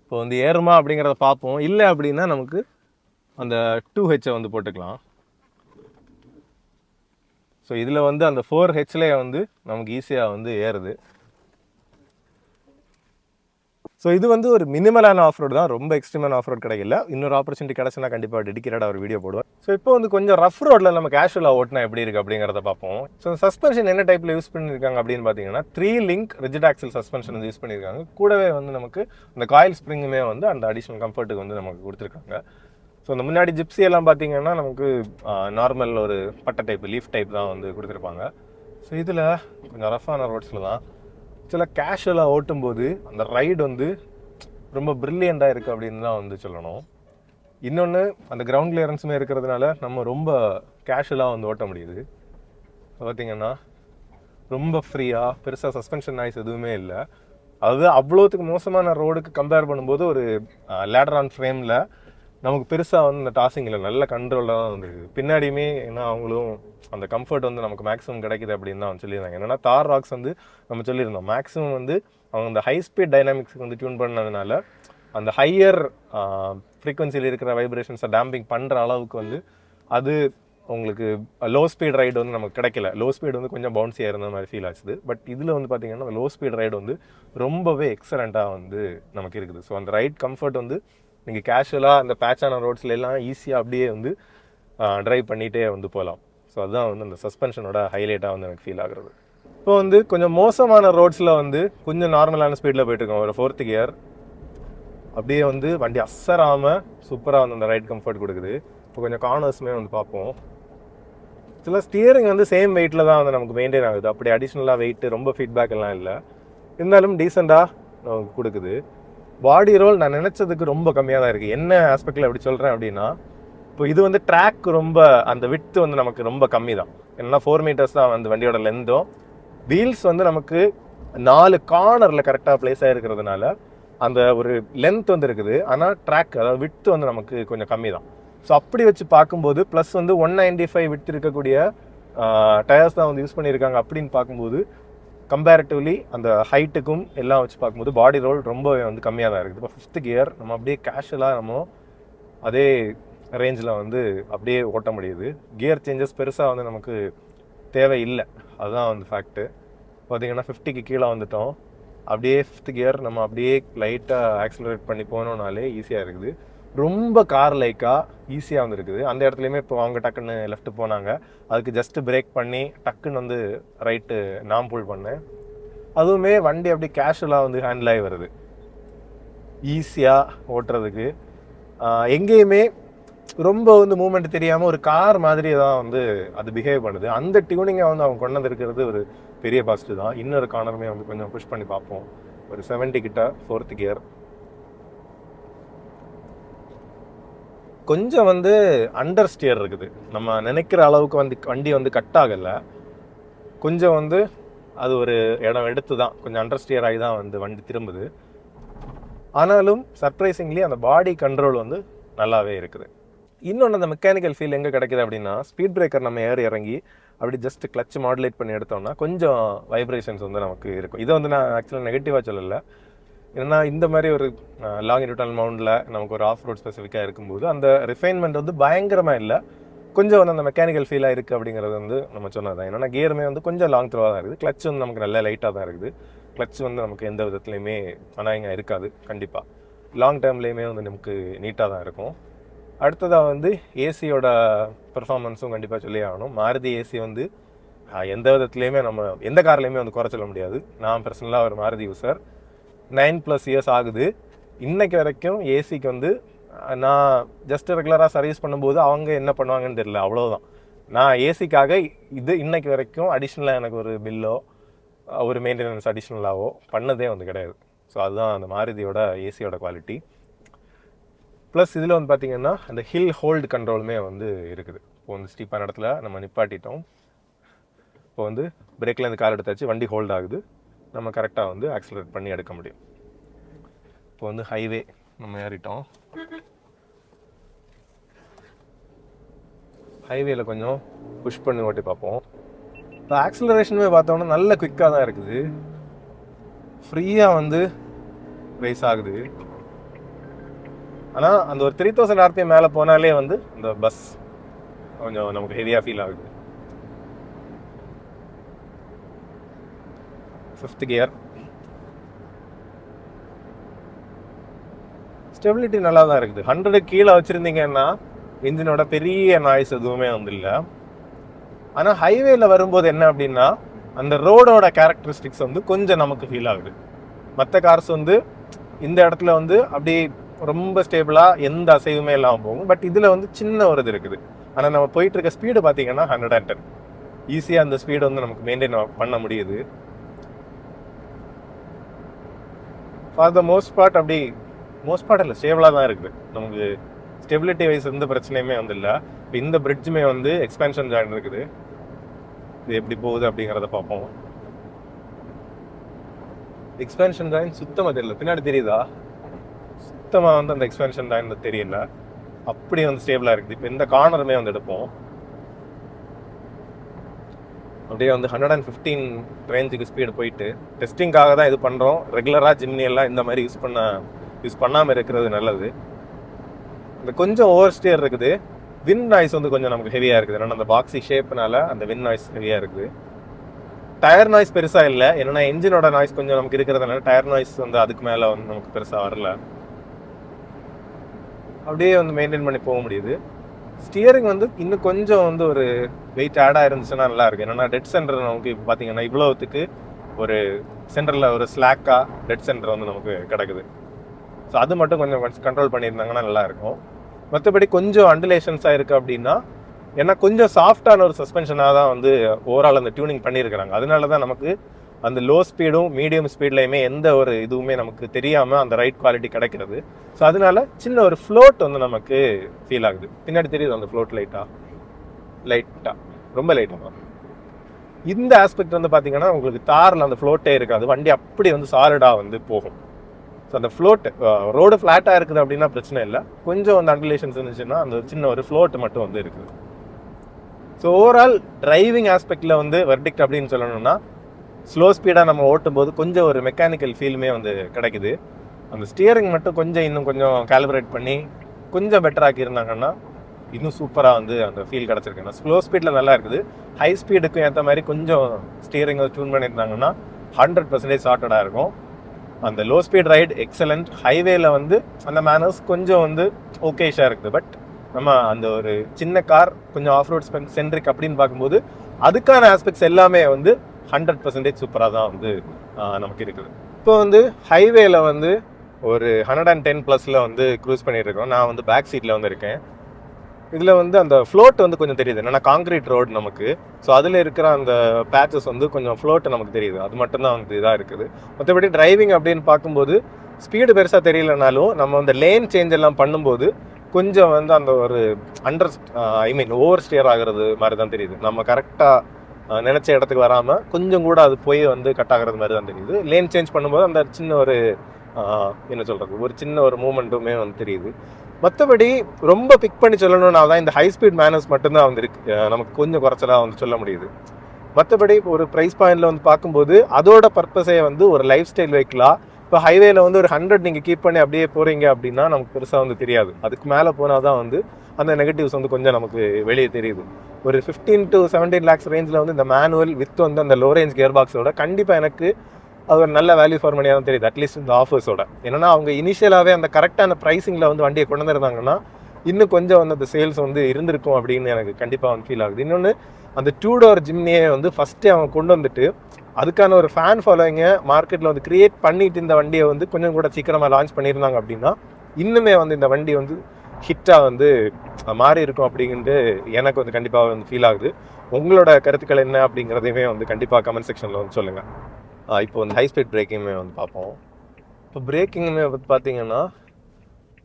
இப்போ வந்து ஏறுமா அப்படிங்கிறத பார்ப்போம். இல்லை அப்படின்னா நமக்கு அந்த 2Hஐ வந்து போட்டுக்கலாம். ஸோ இதில் வந்து அந்த 4Hலேயே வந்து நமக்கு ஈஸியாக வந்து ஏறுது. ஸோ இது வந்து ஒரு மினிமலான ஆஃப் ரோடு தான், ரொம்ப எக்ஸ்ட்ரீமான ஆஃப் ரோட் கிடைக்கல. இன்னொரு ஆப்பர்ச்சுனிட்டி கிடச்சுன்னா கண்டிப்பாக டெடிக்கேட்டடாக ஒரு வீடியோ போடுவேன். ஸோ இப்போ வந்து கொஞ்சம் ரஃப் ரோட்டில் நம்ம கேஷுவலாக ஓட்டினா எப்படி இருக்குது அப்படிங்கிறத பார்ப்போம். ஸோ சஸ்பென்ஷன் என்ன டைப்பில் யூஸ் பண்ணியிருக்காங்க அப்படின்னு பார்த்தீங்கன்னா 3 லிங்க் ரிஜிட் ஆக்சல் சஸ்பென்ஷன் வந்து யூஸ் பண்ணியிருக்காங்க. கூடவே வந்து நமக்கு அந்த காயில் ஸ்ப்ரிங்குமே வந்து அந்த அடிஷ்னல் கம்ஃபர்ட்டுக்கு வந்து நமக்கு கொடுத்துருக்காங்க. ஸோ இந்த முன்னாடி ஜிப்ஸி எல்லாம் பார்த்தீங்கன்னா நமக்கு நார்மல் ஒரு பட்டை டைப் லீஃப் டைப் தான் வந்து கொடுத்துருப்பாங்க. ஸோ இதில் கொஞ்சம் ரஃப்பான ரோட்ஸில் தான் சில கேஷுவலாக ஓட்டும்போது அந்த ரைடு வந்து ரொம்ப ப்ரில்லியண்ட்டாக இருக்குது அப்படின்னு தான் வந்து சொல்லணும். இன்னொன்று அந்த கிரவுண்ட் கிளியரன்ஸுமே இருக்கிறதுனால நம்ம ரொம்ப கேஷுவலாக வந்து ஓட்ட முடியுது. பார்த்திங்கன்னா ரொம்ப ஃப்ரீயாக பெருசாக சஸ்பென்ஷன் நாய்ஸ் எதுவுமே இல்லை. அது அவ்வளோத்துக்கு மோசமான ரோடுக்கு கம்பேர் பண்ணும்போது ஒரு லேடர் ஆன் ஃப்ரேமில் நமக்கு பெருசாக வந்து இந்த டாஸிங்கில் நல்ல கண்ட்ரோலாக தான் வந்துருக்கு. பின்னாடியுமே ஏன்னா அவங்களும் அந்த கம்ஃபர்ட் வந்து நமக்கு மேக்ஸிமம் கிடைக்குது அப்படின்னு தான் சொல்லியிருந்தாங்க. என்னென்னா தார் ராக்ஸ் வந்து நம்ம சொல்லியிருந்தோம் மேக்ஸிமம் வந்து அவங்க அந்த ஹை ஸ்பீட் டைனாமிக்ஸுக்கு வந்து டியூன் பண்ணதுனால அந்த ஹையர் ஃப்ரீக்வன்சியில் இருக்கிற வைப்ரேஷன்ஸை டேம்பிங் பண்ணுற அளவுக்கு வந்து அது உங்களுக்கு லோ ஸ்பீட் ரைடு வந்து நமக்கு கிடைக்கல. லோ ஸ்பீடு வந்து கொஞ்சம் பவுன்ஸியாக இருந்த மாதிரி ஃபீல் ஆச்சுது. பட் இதில் வந்து பார்த்திங்கன்னா லோ ஸ்பீட் ரைடு வந்து ரொம்பவே எக்ஸலண்ட்டாக வந்து நமக்கு இருக்குது. ஸோ அந்த ரைட் கம்ஃபர்ட் வந்து நீங்கள் கேஷுவலாக அந்த பேட்சான ரோட்ஸில் எல்லாம் ஈஸியாக அப்படியே வந்து ட்ரைவ் பண்ணிகிட்டே வந்து போகலாம். ஸோ அதுதான் வந்து அந்த சஸ்பென்ஷனோட ஹைலைட்டாக வந்து எனக்கு ஃபீல் ஆகுறது. இப்போ வந்து கொஞ்சம் மோசமான ரோட்ஸில் வந்து கொஞ்சம் நார்மலான ஸ்பீடில் போயிட்டுருக்கோம். ஒரு 4th கியர் அப்படியே வந்து வண்டி அசராமல் சூப்பராக வந்து அந்த ரைட் கம்ஃபர்ட் கொடுக்குது. இப்போ கொஞ்சம் கார்னர்ஸுமே வந்து பார்ப்போம். சில ஸ்டியரிங் வந்து சேம் வெயிட்டில் தான் வந்து நமக்கு மெயின்டைன் ஆகுது. அப்படி அடிஷ்னலாக வெயிட்டு ரொம்ப ஃபீட்பேக் எல்லாம் இல்லை, இருந்தாலும் டீசெண்டாக நமக்கு கொடுக்குது. பாடி ரோல் நான் நினச்சதுக்கு ரொம்ப கம்மியாக தான் இருக்குது. என்ன ஆஸ்பெக்டில் எப்படி சொல்கிறேன் அப்படின்னா இப்போ இது வந்து ட்ராக் ரொம்ப அந்த விட்த்து வந்து நமக்கு ரொம்ப கம்மி தான். ஏன்னா 4 மீட்டர்ஸ் தான் வந்து வண்டியோட லென்த்தும். வீல்ஸ் வந்து நமக்கு 4 கார்னரில் கரெக்டாக பிளேஸ் ஆகிருக்கிறதுனால அந்த ஒரு லென்த் வந்து இருக்குது. ஆனால் ட்ராக் அதாவது விட்த்து வந்து நமக்கு கொஞ்சம் கம்மி தான். ஸோ அப்படி வச்சு பார்க்கும்போது ப்ளஸ் வந்து 195 விட்த் இருக்கக்கூடிய டயர்ஸ் தான் வந்து யூஸ் பண்ணியிருக்காங்க அப்படின்னு பார்க்கும்போது கம்பேரிட்டிவ்லி அந்த ஹைட்டுக்கும் எல்லாம் வச்சு பார்க்கும்போது பாடி ரோல் ரொம்பவே வந்து கம்மியாக தான் இருக்குது. இப்போ 5th கியர் நம்ம அப்படியே கேஷுவலாக நம்ம அதே ரேஞ்சில் வந்து அப்படியே ஓட்ட முடியுது. கியர் சேஞ்சஸ் பெருசாக வந்து நமக்கு தேவையில்லை, அதுதான் வந்து ஃபேக்ட்டு. பார்த்திங்கன்னா 50க்கு கீழே வந்துட்டோம், அப்படியே 5th கியர் நம்ம அப்படியே லைட்டாக ஆக்சிலரேட் பண்ணி போனோம்னாலே ஈஸியாக இருக்குது. ரொம்ப கார் லைக்காக ஈஸியாக வந்து இருக்குது. அந்த இடத்துலையுமே இப்போ அவங்க டக்குன்னு லெஃப்ட்டு போனாங்க, அதுக்கு ஜஸ்ட்டு பிரேக் பண்ணி டக்குன்னு வந்து ரைட்டு நான் புல் பண்ணேன். அதுவுமே வண்டி அப்படி கேஷுவலாக வந்து ஹேண்டில் ஆகி வருது, ஈஸியாக ஓட்டுறதுக்கு. எங்கேயுமே ரொம்ப வந்து மூமெண்ட் தெரியாமல் ஒரு கார் மாதிரி தான் வந்து அது பிஹேவ் பண்ணுது. அந்த டியூனிங்கை வந்து அவங்க கொண்டு வந்துருக்கிறது ஒரு பெரிய பாசிட்டிவ் தான். இன்னொரு கார்னருமே வந்து கொஞ்சம் புஷ் பண்ணி பார்ப்போம். ஒரு 70 கிட்ட 4th கியர் கொஞ்சம் வந்து அண்டர் ஸ்டியர் இருக்குது. நம்ம நினைக்கிற அளவுக்கு வந்து வண்டி வந்து கட் ஆகலை, கொஞ்சம் வந்து அது ஒரு இடம் எடுத்து தான் கொஞ்சம் அண்டர் ஸ்டியர் ஆகி தான் வந்து வண்டி திரும்புது. ஆனாலும் சர்ப்ரைசிங்லி அந்த பாடி கண்ட்ரோல் வந்து நல்லாவே இருக்குது. இன்னொன்று அந்த மெக்கானிக்கல் ஃபீல் எங்கே கிடைக்குது அப்படின்னா, ஸ்பீட் பிரேக்கர் நம்ம ஏறி இறங்கி அப்படி ஜஸ்ட் கிளச் மாடுலேட் பண்ணி எடுத்தோம்னா கொஞ்சம் வைப்ரேஷன்ஸ் வந்து நமக்கு இருக்கும். இதை வந்து நான் ஆக்சுவலாக நெகட்டிவாக சொல்லலை, ஏன்னா இந்த மாதிரி ஒரு லாங்கிடியூட்டல் மவுண்டில் நமக்கு ஒரு ஆஃப் ரோட் ஸ்பெசிஃபிக்காக இருக்கும்போது அந்த ரிஃபைன்மெண்ட் வந்து பயங்கரமாக இல்லை, கொஞ்சம் வந்து அந்த மெக்கானிக்கல் ஃபீலாக இருக்குது அப்படிங்கிறது வந்து நம்ம சொன்னதான். ஏன்னா கியருமே வந்து கொஞ்சம் லாங் த்ரோவாக தான் இருக்குது, கிளச் வந்து நமக்கு நல்ல லைட்டாக தான் இருக்குது. கிளச் வந்து நமக்கு எந்த விதத்துலையுமே அனாயிங்காக இருக்காது, கண்டிப்பாக லாங் டேர்ம்லேயுமே வந்து நமக்கு நீட்டாக தான் இருக்கும். அடுத்ததாக வந்து ஏசியோட பெர்ஃபார்மன்ஸும் கண்டிப்பாக சொல்லி ஆகணும். மாருதி ஏசி வந்து எந்த விதத்துலேயுமே நம்ம எந்த கார்லேயுமே வந்து குறை சொல்ல முடியாது. நான் பர்சனலாக ஒரு மாருதி யூசர், 9+ இயர்ஸ் ஆகுது. இன்னைக்கு வரைக்கும் ஏசிக்கு வந்து நான் ஜஸ்ட் ரெகுலராக சர்வீஸ் பண்ணும்போது அவங்க என்ன பண்ணுவாங்கன்னு தெரியல, அவ்வளோதான். நான் ஏசிக்காக இது இன்னைக்கு வரைக்கும் அடிஷ்னலாக எனக்கு ஒரு பில்லோ ஒரு மெயின்டெனன்ஸ் அடிஷ்னலாகவோ பண்ணதே வந்து கிடையாது. ஸோ அதுதான் அந்த மாருதியோட ஏசியோட குவாலிட்டி. ப்ளஸ் இதில் வந்து பார்த்திங்கன்னா அந்த ஹில் ஹோல்டு கண்ட்ரோலுமே வந்து இருக்குது. இப்போ வந்து ஸ்டீப்பான இடத்துல நம்ம நிப்பாட்டிட்டோம், இப்போ வந்து பிரேக்கில் இருந்து கார் எடுத்தாச்சு, வண்டி ஹோல்ட் ஆகுது, நம்ம கரெக்டாக வந்து ஆக்சிலரேட் பண்ணி எடுக்க முடியும். இப்போ வந்து ஹைவே நம்ம ஏறிட்டோம், ஹைவேல கொஞ்சம் புஷ் பண்ணி ஓட்டி பார்ப்போம். இப்போ ஆக்சிலரேஷனுமே பார்த்தோம்னா நல்ல குயிக்காக தான் இருக்குது, ஃப்ரீயாக வந்து ரேஸ் ஆகுது. ஆனால் அந்த ஒரு 3000 RPM மேலே போனாலே வந்து இந்த பஸ் கொஞ்சம் நமக்கு ஹெவியாக ஃபீல் ஆகுது. 5th கியர் ஸ்டெபிலிட்டி நல்லா தான் இருக்குது. 100 கீழே வச்சுருந்தீங்கன்னா இன்ஜினோட பெரிய நாய்ஸ் எதுவுமே வந்து இல்லை. ஆனால் ஹைவேல வரும்போது என்ன அப்படின்னா அந்த ரோடோட கேரக்டரிஸ்டிக்ஸ் வந்து கொஞ்சம் நமக்கு ஃபீல் ஆகுது. மற்ற கார்ஸ் வந்து இந்த இடத்துல வந்து அப்படி ரொம்ப ஸ்டேபிளாக எந்த அசைவுமே இல்லாமல் போகும். பட் இதில் வந்து சின்ன ஒரு இது இருக்குது. ஆனால் நம்ம போயிட்டு இருக்க ஸ்பீடு பார்த்தீங்கன்னா 110, ஈஸியாக அந்த ஸ்பீடு வந்து நமக்கு மெயின்டைன் பண்ண முடியுது. ஃபார் த மோஸ்ட் பார்ட் அப்படி மோஸ்ட் பார்ட் இல்லை, ஸ்டேபிளாக தான் இருக்குது. நமக்கு ஸ்டெபிலிட்டி வைஸ் எந்த பிரச்சனையுமே வந்து இல்லை. இப்போ இந்த பிரிட்ஜுமே வந்து எக்ஸ்பென்ஷன் ஜாயின் இருக்குது, இது எப்படி போகுது அப்படிங்கிறத பார்ப்போம். எக்ஸ்பென்ஷன் ஜாயின் சுத்தமாக தெரியல, பின்னாடி தெரியுதா? சுத்தமாக வந்து அந்த எக்ஸ்பென்ஷன் ஜாயின் தெரியல, அப்படி வந்து ஸ்டேபிளாக இருக்குது. இப்போ இந்த கார்னருமே வந்து எடுப்போம், அப்படியே வந்து 115 ரேஞ்சுக்கு ஸ்பீடு போயிட்டு டெஸ்டிங்காக தான் இது பண்ணுறோம். ரெகுலராக ஜிம்னி எல்லாம் இந்த மாதிரி யூஸ் பண்ணாமல் இருக்கிறது நல்லது. இந்த கொஞ்சம் ஓவர் ஸ்டியர் இருக்குது, வின் நாய்ஸ் வந்து கொஞ்சம் நமக்கு ஹெவியாக இருக்குது. ஏன்னா அந்த பாக்ஸி ஷேப்னால அந்த வின் நாய்ஸ் ஹெவியாக இருக்குது. டயர் நாய்ஸ் பெருசாக இல்லை, என்னென்னா என்ஜினோட நாய்ஸ் கொஞ்சம் நமக்கு இருக்கிறதுனால டயர் நாய்ஸ் வந்து அதுக்கு மேலே வந்து நமக்கு பெருசாக வரல. அப்படியே வந்து மெயின்டைன் பண்ணி போக முடியுது. ஸ்டியரிங் வந்து இன்னும் கொஞ்சம் வந்து ஒரு வெயிட் ஆடாக இருந்துச்சுன்னா நல்லா இருக்குது. என்னென்னா டெட் சென்டர் நமக்கு இப்போ பார்த்தீங்கன்னா இவ்வளோத்துக்கு ஒரு சென்டரில் ஒரு ஸ்லாக்காக டெட் சென்டர் வந்து நமக்கு கிடக்குது. ஸோ அது மட்டும் கொஞ்சம் கண்ட்ரோல் பண்ணியிருந்தாங்கன்னா நல்லாயிருக்கும். மற்றபடி கொஞ்சம் அண்டுலேஷன்ஸாக இருக்குது அப்படின்னா, ஏன்னா கொஞ்சம் சாஃப்டான ஒரு சஸ்பென்ஷனாக தான் வந்து ஓவரால் அந்த டியூனிங் பண்ணியிருக்கிறாங்க. அதனால தான் நமக்கு அந்த லோ ஸ்பீடும் மீடியம் ஸ்பீட்லையுமே எந்த ஒரு இதுவுமே நமக்கு தெரியாமல் அந்த ரைட் குவாலிட்டி கிடைக்கிறது. ஸோ அதனால சின்ன ஒரு ஃப்ளோட் வந்து நமக்கு ஃபீல் ஆகுது. பின்னாடி தெரியுது அந்த ஃப்ளோட் லைட்டாக ரொம்ப லைட்டாக தான். இந்த ஆஸ்பெக்ட் வந்து பார்த்தீங்கன்னா உங்களுக்கு தாரில் அந்த ஃப்ளோட்டே இருக்காது, வண்டி அப்படி வந்து சாலிடாக வந்து போகும். ஸோ அந்த ஃப்ளோட் ரோடு ஃப்ளாட்டாக இருக்குது அப்படின்னா பிரச்சனை இல்லை, கொஞ்சம் அந்த அண்டுலேஷன்ஸ் இருந்துச்சுன்னா அந்த சின்ன ஒரு ஃப்ளோட் மட்டும் வந்து இருக்குது. ஸோ ஓவரால் டிரைவிங் ஆஸ்பெக்டில் வந்து வெர்டிக்ட் அப்படின்னு சொல்லணும்னா ஸ்லோ ஸ்பீடாக நம்ம ஓட்டும் போது கொஞ்சம் ஒரு மெக்கானிக்கல் ஃபீலுமே வந்து கிடைக்குது. அந்த ஸ்டியரிங் மட்டும் கொஞ்சம் இன்னும் கொஞ்சம் கேலிப்ரேட் பண்ணி கொஞ்சம் பெட்டர் ஆக்கியிருந்தாங்கன்னா இன்னும் சூப்பராக வந்து அந்த ஃபீல் கிடச்சிருக்கு. ஸ்லோ ஸ்பீடில் நல்லா இருக்குது, ஹை ஸ்பீடுக்கும் ஏற்ற மாதிரி கொஞ்சம் ஸ்டியரிங்கை டியூன் பண்ணியிருந்தாங்கன்னா 100% சார்ட்டடாக இருக்கும். அந்த லோ ஸ்பீட் ரைடு எக்ஸலண்ட், ஹைவேல வந்து அந்த மேனர்ஸ் கொஞ்சம் வந்து ஓகேஷாக இருக்குது. பட் நம்ம அந்த ஒரு சின்ன கார் கொஞ்சம் ஆஃப் ரோட் சென்ட்ரிக் அப்படின்னு பார்க்கும்போது அதுக்கான ஆஸ்பெக்ட்ஸ் எல்லாமே வந்து 100% சூப்பராக தான் வந்து நமக்கு இருக்குது. இப்போ வந்து ஹைவேல வந்து ஒரு 110+ வந்து க்ரூஸ் பண்ணியிருக்கோம். நான் வந்து பேக் சீட்டில் வந்து இருக்கேன். இதில் வந்து அந்த ஃப்ளோட் வந்து கொஞ்சம் தெரியுது, என்னன்னா காங்கிரீட் ரோடு நமக்கு. ஸோ அதில் இருக்கிற அந்த பேச்சஸ் வந்து கொஞ்சம் ஃப்ளோட்டு நமக்கு தெரியுது. அது மட்டும்தான் வந்து இதாக இருக்குது. மற்றபடி டிரைவிங் அப்படின்னு பார்க்கும்போது ஸ்பீடு பெருசாக தெரியலனாலும் நம்ம அந்த லேன் சேஞ்ச் எல்லாம் பண்ணும்போது கொஞ்சம் வந்து அந்த ஒரு ஓவர் ஸ்டியர் ஆகிறது மாதிரி தான் தெரியுது. நம்ம கரெக்டாக நினச்ச இடத்துக்கு வராமல் கொஞ்சம் கூட அது போய் வந்து கட் ஆகிறது மாதிரி தான் தெரியுது. லேன் சேஞ்ச் பண்ணும்போது அந்த சின்ன ஒரு என்ன சொல்கிறது, ஒரு சின்ன ஒரு மூமெண்ட்டுமே வந்து தெரியுது. மற்றபடி ரொம்ப பிக் பண்ணி சொல்லணும்னா தான் இந்த ஹை ஸ்பீட் மேனர்ஸ் மட்டும்தான் வந்து இருக்கு, நமக்கு கொஞ்சம் குறைச்சலாக வந்து சொல்ல முடியுது. மற்றபடி ஒரு ப்ரைஸ் பாயிண்டில் வந்து பார்க்கும்போது அதோட பர்பஸே வந்து ஒரு லைஃப் ஸ்டைல் வெஹிக்கிளாக. இப்போ ஹைவேல வந்து ஒரு 100 நீங்கள் கீப் பண்ணி அப்படியே போகிறீங்க அப்படின்னா நமக்கு பெருசாக வந்து தெரியாது. அதுக்கு மேலே போனால் தான் வந்து அந்த நெகட்டிவ்ஸ் வந்து கொஞ்சம் நமக்கு வெளியே தெரியுது. ஒரு 15 to 17 lakhs ரேஞ்சில் வந்து இந்த மேனுவல் வித் வந்து அந்த லோ ரேஞ்ச் கியர் பாக்ஸோட கண்டிப்பாக எனக்கு அது ஒரு நல்ல வேல்யூ ஃபார் மணியாக தான் தெரியுது. அட்லீஸ்ட் இந்த ஆஃபர்ஸோட. ஏன்னா அவங்க இனிஷியலாகவே அந்த கரெக்டான ப்ரைஸிங்கில் வந்து வண்டியை கொண்டு வந்துருந்தாங்கன்னா இன்னும் கொஞ்சம் வந்து அந்த சேல்ஸ் வந்து இருந்திருக்கும் அப்படின்னு எனக்கு கண்டிப்பாக வந்து ஃபீல் ஆகுது. இன்னொன்று அந்த 2-door ஜிம்னியை வந்து ஃபஸ்ட்டே அவங்க கொண்டு வந்துட்டு அதுக்கான ஒரு ஃபேன் ஃபாலோயிங்கை மார்க்கெட்டில் வந்து க்ரியேட் பண்ணிட்டு இந்த வண்டியை வந்து கொஞ்சம் கூட சீக்கிரமாக லான்ச் பண்ணியிருந்தாங்க அப்படின்னா இன்னுமே வந்து இந்த வண்டி வந்து ஹிட்டாக வந்து மாறி இருக்கும் அப்படின்ட்டு எனக்கு வந்து கண்டிப்பாக வந்து ஃபீல் ஆகுது. உங்களோட கருத்துக்கள் என்ன அப்படிங்கிறதையுமே வந்து கண்டிப்பாக கமெண்ட் செக்ஷனில் வந்து சொல்லுங்கள். இப்போ வந்து ஹை ஸ்பீட் பிரேக்கிங்குமே வந்து பார்ப்போம். இப்போ பிரேக்கிங்குமே வந்து பார்த்தீங்கன்னா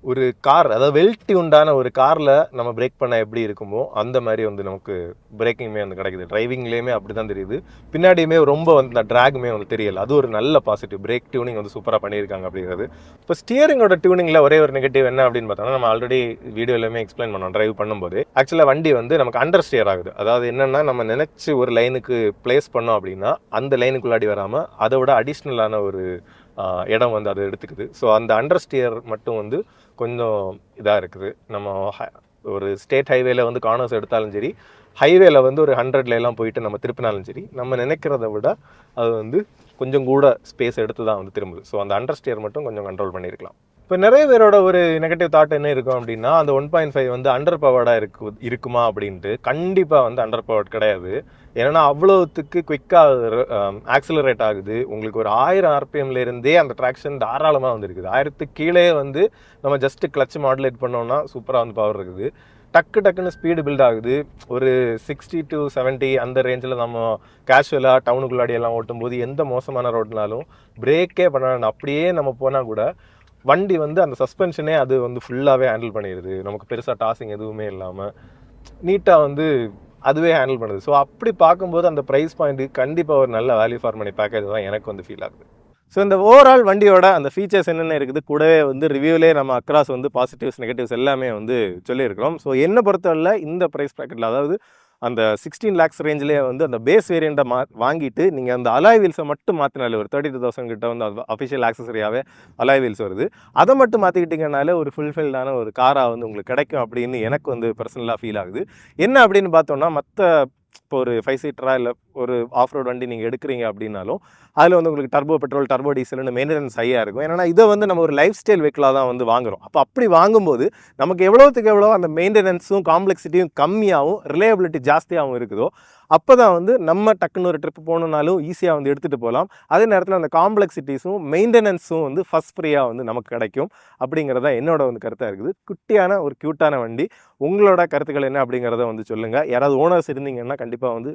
ஒரு கார், அதாவது வெல் டியூன்டான ஒரு காரில் நம்ம பிரேக் பண்ண எப்படி இருக்குமோ அந்த மாதிரி வந்து நமக்கு பிரேக்கிங்குமே வந்து கிடைக்குது. டிரைவிங்லேயுமே அப்படி தான் தெரியுது. பின்னாடியுமே ரொம்ப வந்து இந்த ட்ராகுமே வந்து தெரியலை. அது ஒரு நல்ல பாசிட்டிவ். பிரேக் டியூனிங் வந்து சூப்பராக பண்ணியிருக்காங்க அப்படிங்கிறது. இப்போ ஸ்டியரிங்கோட டியூனிங்கில் ஒரே ஒரு நெகட்டிவ் என்ன அப்படின்னு பார்த்தோம்னா, நம்ம ஆல்ரெடி வீடியோலையுமே எக்ஸ்பிளைன் பண்ணோம். டிரைவ் பண்ணும்போது ஆக்சுவலாக வண்டி வந்து நமக்கு அண்டர் ஸ்டியர் ஆகுது. அதாவது என்னென்னா நம்ம நினச்சி ஒரு லைனுக்கு பிளேஸ் பண்ணோம் அப்படின்னா அந்த லைனுக்குள்ளாடி வராமல் அதை விட அடிஷ்னலான ஒரு இடம் வந்து அது எடுத்துக்குது. ஸோ அந்த அண்டர் ஸ்டியர் மட்டும் வந்து கொஞ்சம் இதாக இருக்குது. நம்ம ஒரு ஸ்டேட் ஹைவேல வந்து கார்னர்ஸ் எடுத்தாலும் சரி, ஹைவேல வந்து ஒரு 100 போயிட்டு நம்ம திருப்பினாலும் சரி, நம்ம நினைக்கிறத விட அது வந்து கொஞ்சம் கூட ஸ்பேஸ் எடுத்து தான் வந்து திரும்புது. ஸோ அந்த அண்டர் ஸ்டியர் மட்டும் கொஞ்சம் கண்ட்ரோல் பண்ணியிருக்கலாம். இப்போ நிறைய பேரோட ஒரு நெகட்டிவ் தாட் என்ன இருக்கும் அப்படின்னா, அந்த 1.5 வந்து அண்டர் பவர்டாக இருக்குமா அப்படின்ட்டு. கண்டிப்பாக வந்து அண்டர் பவர்ட் கிடையாது. ஏன்னா அவ்வளோத்துக்கு குவிக்காக ஆக்சிலரேட் ஆகுது. உங்களுக்கு ஒரு 1000 RPMலேருந்தே அந்த ட்ராக்ஷன் தாராளமாக வந்து இருக்குது. 1000க்கு கீழே வந்து நம்ம ஜஸ்ட்டு கிளச் மாடுலேட் பண்ணோம்னா சூப்பராக வந்து பவர் இருக்குது. டக்குன்னு ஸ்பீடு பில்ட் ஆகுது. ஒரு 60 to 70 அந்த ரேஞ்சில் நம்ம கேஷுவலாக டவுனுக்குள்ளாடியெல்லாம் ஓட்டும்போது எந்த மோசமான ரோட்னாலும் பிரேக்கே பண்ண வேண்டாம், அப்படியே நம்ம போனால் கூட வண்டி வந்து அந்த சஸ்பென்ஷனே அது வந்து ஃபுல்லாகவே ஹேண்டில் பண்ணிடுது. நமக்கு பெருசாக டாஸிங் எதுவுமே இல்லாமல் நீட்டாக வந்து அதுவே ஹேண்டில் பண்ணுது. ஸோ அப்படி பார்க்கும்போது அந்த ப்ரைஸ் பாயிண்ட்டு கண்டிப்பாக ஒரு நல்ல வேல்யூ ஃபார் மணி பேக்கேஜ் தான் எனக்கு வந்து ஃபீல் ஆகுது. ஸோ இந்த ஓவரால் வண்டியோட அந்த ஃபீச்சர்ஸ் என்னென்ன இருக்குது, கூடவே வந்து ரிவ்யூலே நம்ம அக்ராஸ் வந்து பாசிட்டிவ்ஸ் நெகட்டிவ்ஸ் எல்லாமே வந்து சொல்லியிருக்கிறோம். ஸோ என்னை பொறுத்தவரை இந்த ப்ரைஸ் பேக்கெட்டில், அதாவது அந்த 16 lakhs ரேஞ்சிலே வந்து அந்த பேஸ் வேரியண்ட்டை வாங்கிட்டு நீங்கள் அந்த அலாய் வீல்ஸை மட்டும் மாற்றினாலே ஒரு 32,000 கிட்ட வந்து அது அஃபிஷியல் ஆக்சஸரியாகவே அலாய் வீல்ஸ் வருது. அதை மட்டும் மாற்றிக்கிட்டிங்கனாலே ஒரு ஃபுல்ஃபில்டான ஒரு காராக வந்து உங்களுக்கு கிடைக்கும் அப்படின்னு எனக்கு வந்து பர்சனலாக ஃபீல் ஆகுது. என்ன அப்படின்னு பார்த்தோம்னா, மற்ற இப்போ ஒரு 5 சீட்டராக இல்லை ஒரு ஆஃப் ரோட் வண்டி நீங்கள் எடுக்கிறீங்க அப்படின்னாலும் அதில் வந்து உங்களுக்கு டர்போ பெட்ரோல், டர்போ டீசல்னு மெயின்டெனன்ஸ் ஹையாக இருக்கும். ஏன்னா இதை வந்து நம்ம ஒரு லைஃப் ஸ்டைல் வெஹிக்கிளாக தான் வந்து வாங்குகிறோம். அப்படி வாங்கும்போது நமக்கு எவ்வளோத்துக்கு எவ்வளோ அந்த மெயின்டெனன்ஸும் காம்ப்ளெக்சிட்டியும் கம்மியாகவும் ரிலையபிலிட்டி ஜாஸ்தியாகவும் இருக்குதோ அப்போ தான் வந்து நம்ம டக்குன்னு ஒரு ட்ரிப் போகணுன்னாலும் ஈஸியாக வந்து எடுத்துகிட்டு போகலாம். அதே நேரத்தில் அந்த காம்ப்ளெக்சிட்டிஸும் மெயின்டெனன்ஸும் வந்து ஃபஸ்ட் ஃப்ரீயாக வந்து நமக்கு கிடைக்கும் அப்படிங்கிறத என்னோட வந்து கருத்தாக இருக்குது. குட்டியான ஒரு க்யூட்டான வண்டி. உங்களோட கருத்துக்கள் என்ன அப்படிங்கிறத வந்து சொல்லுங்கள். யாராவது ஓனர்ஸ் இருந்தீங்கன்னா கண்டிப்பாக வந்து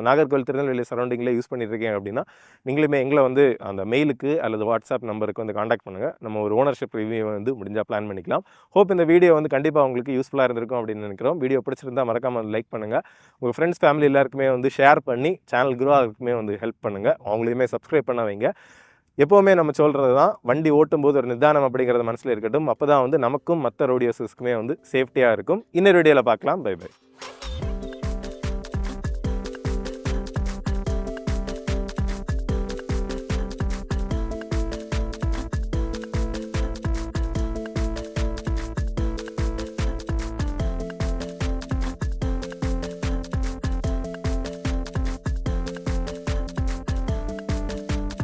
நாகர்கோவில், திருநெல்வேலி சரௌண்டிங்கில் யூஸ் பண்ணியிருக்கீங்க அப்படின்னா நீங்களுமே எங்களை வந்து அந்த மெயிலுக்கு அல்லது வாட்ஸ்அப் நம்பருக்கு வந்து காண்டாக்ட் பண்ணுங்கள். நம்ம ஒரு ஓனர்ஷிப் ரிவ்யூ வந்து முடிஞ்சால் பிளான் பண்ணிக்கலாம். ஹோப் இந்த வீடியோ வந்து கண்டிப்பாக உங்களுக்கு யூஸ்ஃபுல்லாக இருந்திருக்கும் அப்படின்னு நினைக்கிறோம். வீடியோ பிடிச்சிருந்தால் மறக்காமல் லைக் பண்ணுங்கள். உங்கள் ஃப்ரெண்ட்ஸ், ஃபேமிலி எல்லாருக்குமே வந்து ஷேர் பண்ணி சேனல் குரோ ஆகுமே வந்து ஹெல்ப் பண்ணுங்கள். அவங்களையுமே சப்ஸ்கிரைப் பண்ண வைங்க. எப்போவுமே நம்ம சொல்கிறது தான், வண்டி ஓட்டும்போது ஒரு நிதானம் அப்படிங்கிறது மனசில் இருக்கட்டும். அப்போ தான் வந்து நமக்கும் மற்ற ரோடியோஸஸ்க்குமே வந்து சேஃப்டியாக இருக்கும். இன்னொரு வீடியோவில் பார்க்கலாம். Bye by.